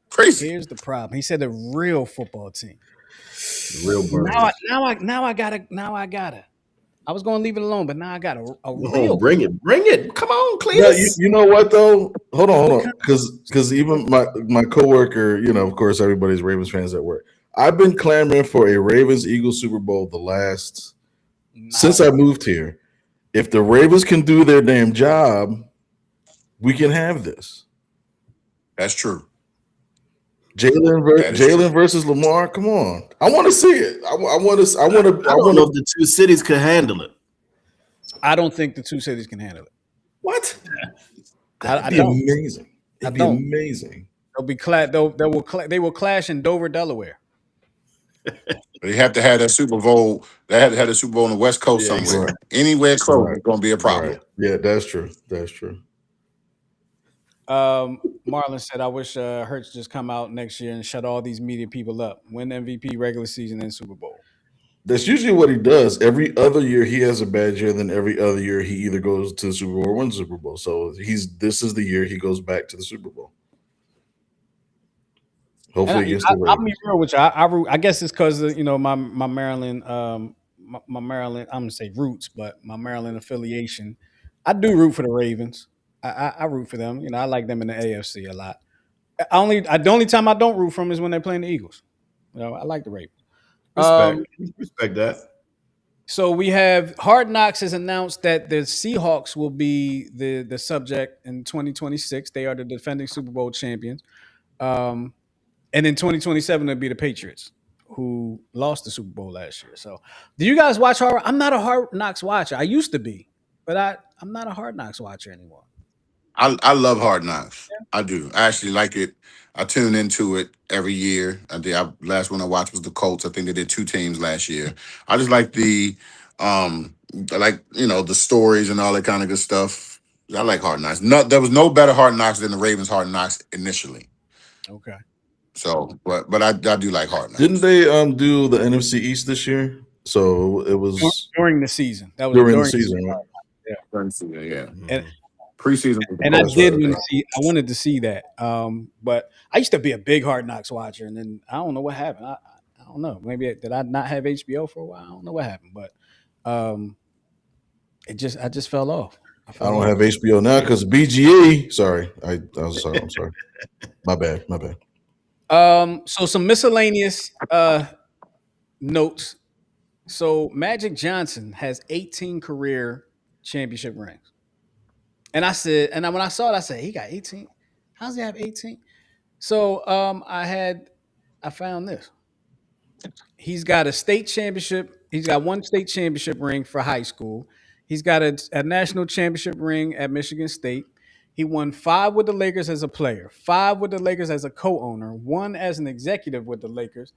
crazy. here's the problem. He said a real football team. The real Now I Birds. now I now I gotta. I was gonna leave it alone, but now I got a Oh, real. bring it. Come on, no, you, Cletus. you know what though? Hold What on, kind because even my coworker, of course, everybody's Ravens fans at work. I've been clamoring for a Ravens Eagles Super Bowl the last since no. I moved here. If the Ravens can do their damn job, we can have this. That's true. That is true. Jalen versus Lamar. Come on, I want to see it. I want to. I want to. I I don't want know if to. the two cities could handle it. I don't think the two cities can handle it. What? I That'd be don't. amazing. I It'd be don't. amazing. They will clash in Dover, Delaware. They have to have that Super Bowl. They had to have the Super Bowl on the West Coast Yeah, somewhere. Right. exactly. Anywhere close Right. is going to be a Right. problem. Yeah, that's true. That's true. Marlon said, "I wish Hertz just come out next year and shut all these media people up. Win MVP, regular season, and Super Bowl." That's usually what he does. Every other year he has a bad year. Then every other year he either goes to the Super Bowl or wins the Super Bowl. So this is the year he goes back to the Super Bowl. And Hopefully against the I'll be Ravens. real with you. I root. I guess it's because my Maryland my Maryland. I'm gonna say roots, but my Maryland affiliation. I do root for the Ravens. I root for them. I like them in the AFC a lot. The only time I don't root for them is when they're playing the Eagles. I like the Ravens. Um, Respect that. so we have Hard Knocks has announced that the Seahawks will be the subject in 2026. They are the defending Super Bowl champions. Um, and in 2027 it'll be the Patriots who lost the Super Bowl last year. So, do you guys watch Hard? I'm not a Hard Knocks watcher. I used to be, but I'm not a Hard Knocks watcher anymore. I love Hard Knocks. I do. I actually like it. I tune into it every year. Last one I watched was the Colts. I think they did two teams last year. I just like I like the stories and all that kind of good stuff. I like Hard Knocks. No, there was no better Hard Knocks than the Ravens Hard Knocks initially. Okay. So, but I do like Hard Didn't Knocks. they do the NFC East this year? So it was During the season, that was during the during the season, season. right? Yeah. Yeah, And Mhm. preseason was the and I That's Colts. right. did want to Okay. see. I wanted to see that. But I used to be a big Hard Knocks watcher, and then I don't know what happened. I don't know. Maybe did I not have HBO for a while? I don't know what happened, but um, I just fell off. I I fell don't off. have HBO now because BGA. Sorry, I was sorry. I'm sorry. My bad. My bad. So some miscellaneous notes. So Magic Johnson has 18 career championship rings, and when I saw it, I said he got 18. How's he have 18? So I found this. He's got a state championship. He's got one state championship ring for high school. He's got a national championship ring at Michigan State. He won 5 with the Lakers as a player, 5 with the Lakers as a co-owner, 1 as an executive with the Lakers.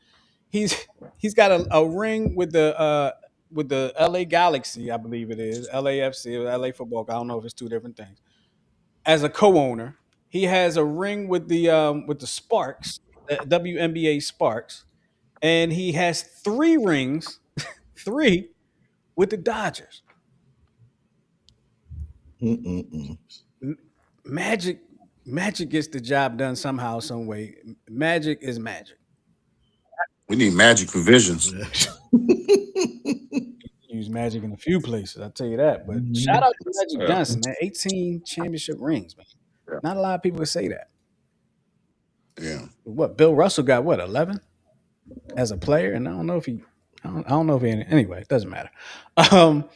He's he's got a ring with the with the LA Galaxy, I believe it is LAFC or LA Football. I don't know if it's two different things. As a co-owner, he has a ring with the Sparks, the WNBA Sparks, and he has three rings, three with the Dodgers. Mm-mm-mm. M- Magic, Magic gets the job done somehow, some way. Magic is magic. We need magic for visions. Yeah. Use Magic in a few places, I'll tell you that. But shout out to Magic Yeah. Johnson, man. 18 championship rings, man. Yeah. Not a lot of people would say that. Yeah. What Bill Russell got? What 11 as a player? And I don't know if he. I don't know if he. Anyway, it doesn't matter. Um,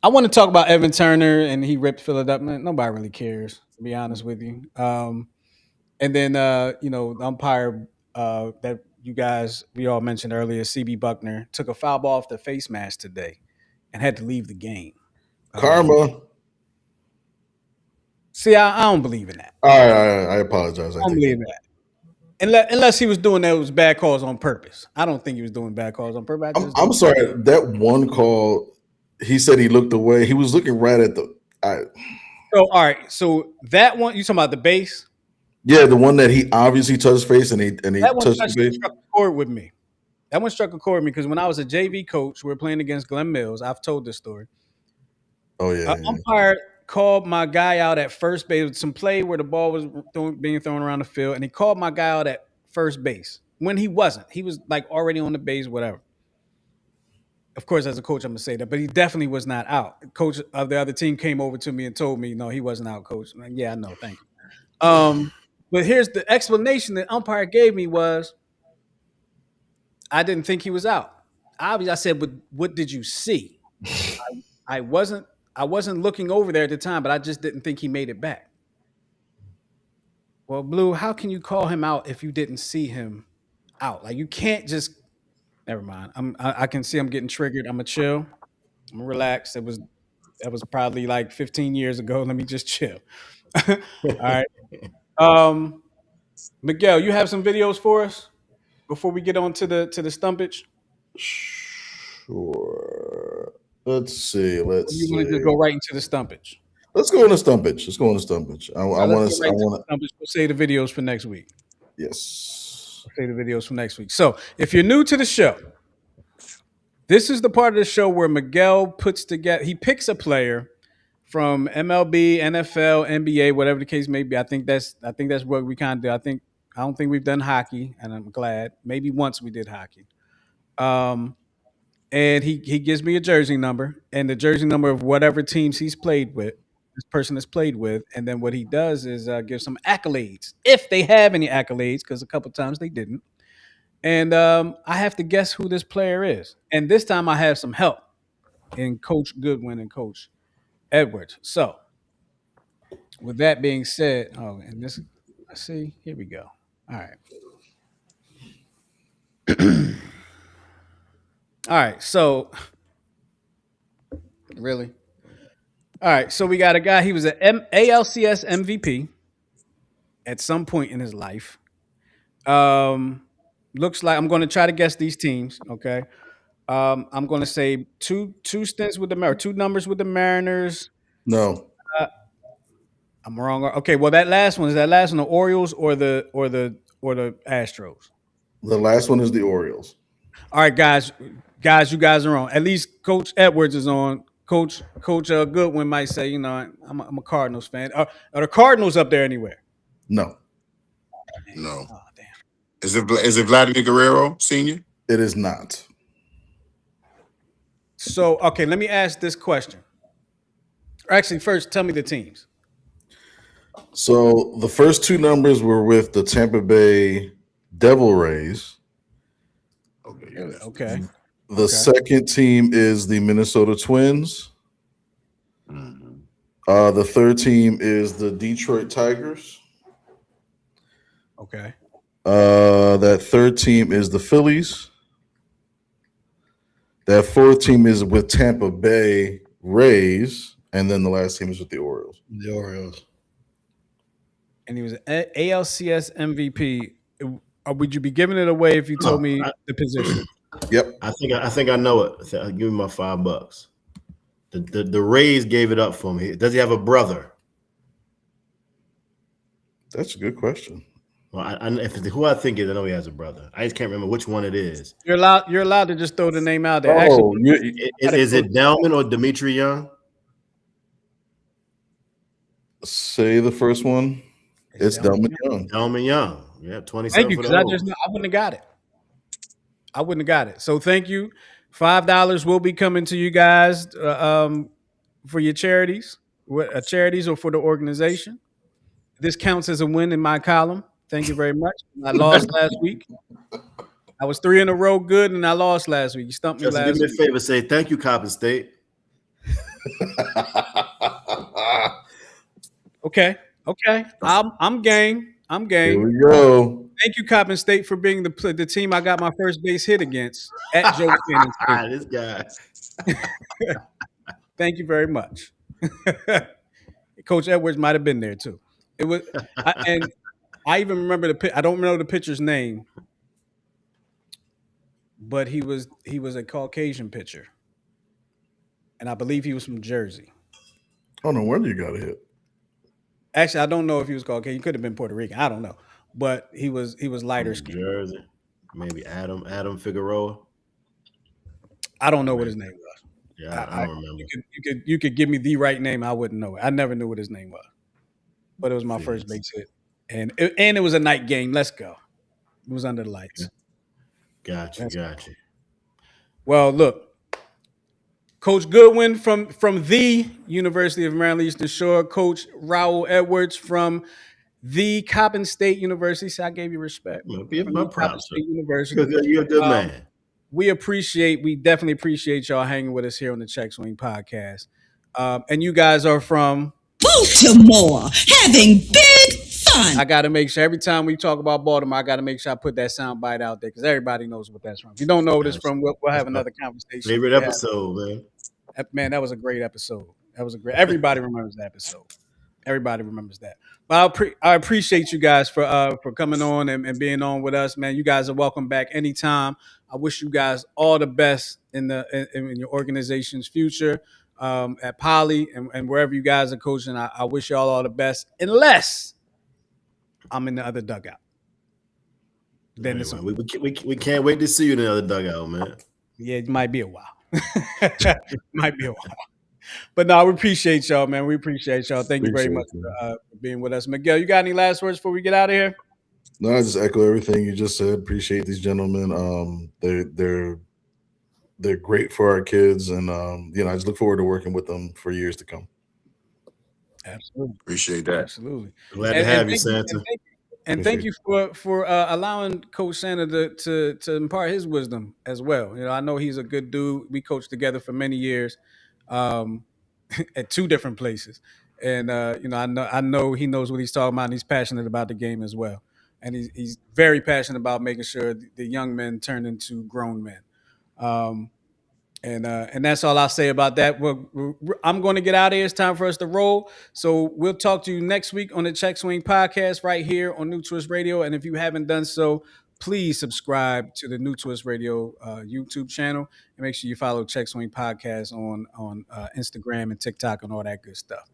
I want to talk about Evan Turner and he ripped Philadelphia. Man, nobody really cares, to be honest with you. And then the umpire that you guys we all mentioned earlier, CB Buckner, took a foul ball off the face mask today and had to leave the game. Karma. See, I don't believe in that. I apologize. I I don't take believe that. in that. Unless he was doing those bad calls on purpose. I don't think he was doing bad calls on purpose. I just I'm don't. sorry. That one call, he said he looked away. He was looking right at the. So all right. So that one you talking about the base? Yeah, the one that he obviously touched face and he That one touched the base. struck a chord with me. That one struck a chord with me because when I was a JV coach, we were playing against Glen Mills. I've told this story. Oh yeah, yeah. Umpire called my guy out at first base. Some play where the ball was being thrown around the field, and he called my guy out at first base when he wasn't. He was like already on the base, whatever. Of course, as a coach, I'm gonna say that, but he definitely was not out. Coach of the other team came over to me and told me, no, he wasn't out, coach. I'm like, yeah, I know, thank you. But here's the explanation that umpire gave me was I didn't think he was out. Obviously, I said, but what did you see? I wasn't I wasn't looking over there at the time, but I just didn't think he made it back. Well, Blue, how can you call him out if you didn't see him out? Like you can't just. Never mind. I can see I'm getting triggered. I'm gonna chill. I'm gonna relax. That was probably like 15 years ago. Let me just chill. All right. Um, Miguel, you have some videos for us before we get on to the stumpage. Sure. Let's see. Or do Let's you want to just see. go right into the stumpage? Let's go into stumpage. Let's go into stumpage. All right, let's go I right into want the stumpage. We'll say the videos for next week. to. Yes. We'll say the videos for next week. So if you're new to the show, this is the part of the show where Miguel puts together. He picks a player from MLB, NFL, NBA, whatever the case may be. I think that's what we kind of do. I don't think we've done hockey, and I'm glad. Maybe once we did hockey. Um, and he gives me a jersey number and the jersey number of whatever teams he's played with. This person has played with, and then what he does is give some accolades if they have any accolades, because a couple times they didn't. And I have to guess who this player is. And this time I have some help in Coach Goodwin and Coach Edwards. So with that being said, oh, and this, let's see, here we go. All right. All right. So, really? All right. So we got a guy, he was an ALCS MVP at some point in his life. Um, Looks like I'm going to try to guess these teams. Okay. I'm going to say two stints with the Mariners, two numbers with the Mariners. No. Uh, I'm wrong. Okay. Well, that last one is that last one the Orioles or the Astros. The last one is the Orioles. All right, guys, you guys are on. At least Coach Edwards is on. Coach Goodwin might say, you know, I'm a Cardinals fan. Are the Cardinals up there anywhere? No, No. Oh, damn. Is it Vladimir Guerrero Senior? it is not. So, okay, let me ask this question. Or actually, first, tell me the teams. So the first two numbers were with the Tampa Bay Devil Rays. Okay. Really? Okay. The second team is the Minnesota Twins. Mhm. The third team is the Detroit Tigers. Okay. That third team is the Phillies. That fourth team is with Tampa Bay Rays, and then the last team is with the Orioles. The Orioles. And he was an ALCS MVP. Would you be giving it away if you told me the position? Yep. I think I know it. Give me my $5. The Rays gave it up for me. Does he have a brother? That's a good question. Well, if it's who I think is, I know he has a brother. I just can't remember which one it is. You're allowed. You're allowed to just throw the name out there. Actually, Oh, Is it Delman or Dimitri Young? say the first one. It's Delman Young. Delman Young. Yeah, Thank 27 you, for because the O's. I wouldn't have got it. I wouldn't have got it. So thank you. $5 will be coming to you guys for your charities, charities or for the organization. This counts as a win in my column. Thank you very much. I lost last week. I was 3 in a row good, and I lost last week. You stumped me Justin, do last me a week. favor. Say thank you, Coppin State. Okay, okay. I'm game. I'm Here game. we go. Thank you, Coppin State, for being the team I got my first base hit against at Joe Cannon Stadium. This guy. Thank you very much. Coach Edwards might have been there too. It was, and I even remember I don't know the pitcher's name, but he was a Caucasian pitcher, and I believe he was from Jersey. Oh, no wonder you got a hit. Actually, I don't know if he was Caucasian. He could have been Puerto Rican. I don't know, but he was lighter From skinned. Jersey. Maybe Adam Figueroa. I don't know what Maybe. his name was. Yeah, I don't remember. You could give me the right name. I wouldn't know it. I never knew what his name was, but it was my first Yes. base hit, and it was a night game. Let's go. It was under the lights. Gotcha. Well, look, Coach Goodwin from the University of Maryland Eastern Shore, Coach Raoul Edwards from the Coppin State University. So I gave you respect. Be From my the Coppin props, sir. State University. You're a good Um, man. we definitely appreciate y'all hanging with us here on the Check Swing Podcast. And you guys are from Baltimore, having big fun. I got to make sure every time we talk about Baltimore, I got to make sure I put that sound bite out there because everybody knows what that's from. If you don't know what it's Gotcha. from, we'll have That's my another conversation. favorite Yeah. episode, man. Man, that was a great episode. Everybody remembers that episode. Everybody remembers that. But I appreciate you guys for coming on and being on with us, man. You guys are welcome back anytime. I wish you guys all the best in your organization's future at Poly and wherever you guys are coaching. I wish y'all all the best, unless I'm in the other dugout. Then it's Anyway, we can't wait to see you in the other dugout, man. Yeah, it might be a while. Might be a while. But no, we appreciate y'all, man. We appreciate y'all. Thank you very much for being with us. Miguel, you got any last words before we get out of here? No, I just echo everything you just said. Appreciate these gentlemen. They're great for our kids, and I just look forward to working with them for years to come. Absolutely, Appreciate that. absolutely. Glad to have you, Santa. And thank you for allowing Coach Santa to impart his wisdom as well. I know he's a good dude. We coached together for many years, at two different places, and I know he knows what he's talking about. And he's passionate about the game as well, and he's very passionate about making sure the young men turn into grown men. And that's all I'll say about that. I'm going to get out of here. It's time for us to roll. So we'll talk to you next week on the Check Swing Podcast right here on New Twist Radio. And if you haven't done so, please subscribe to the New Twist Radio YouTube channel and make sure you follow Check Swing Podcast on Instagram and TikTok and all that good stuff.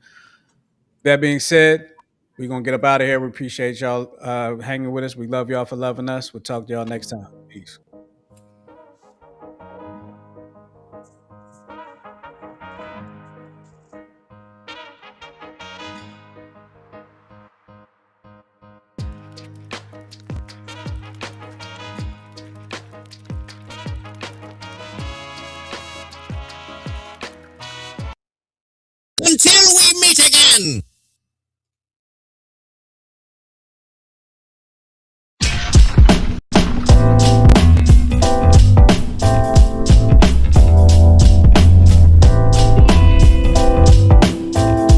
That being said, we're going to get up out of here. We appreciate y'all hanging with us. We love y'all for loving us. We'll talk to y'all next time. Peace. Until we meet again.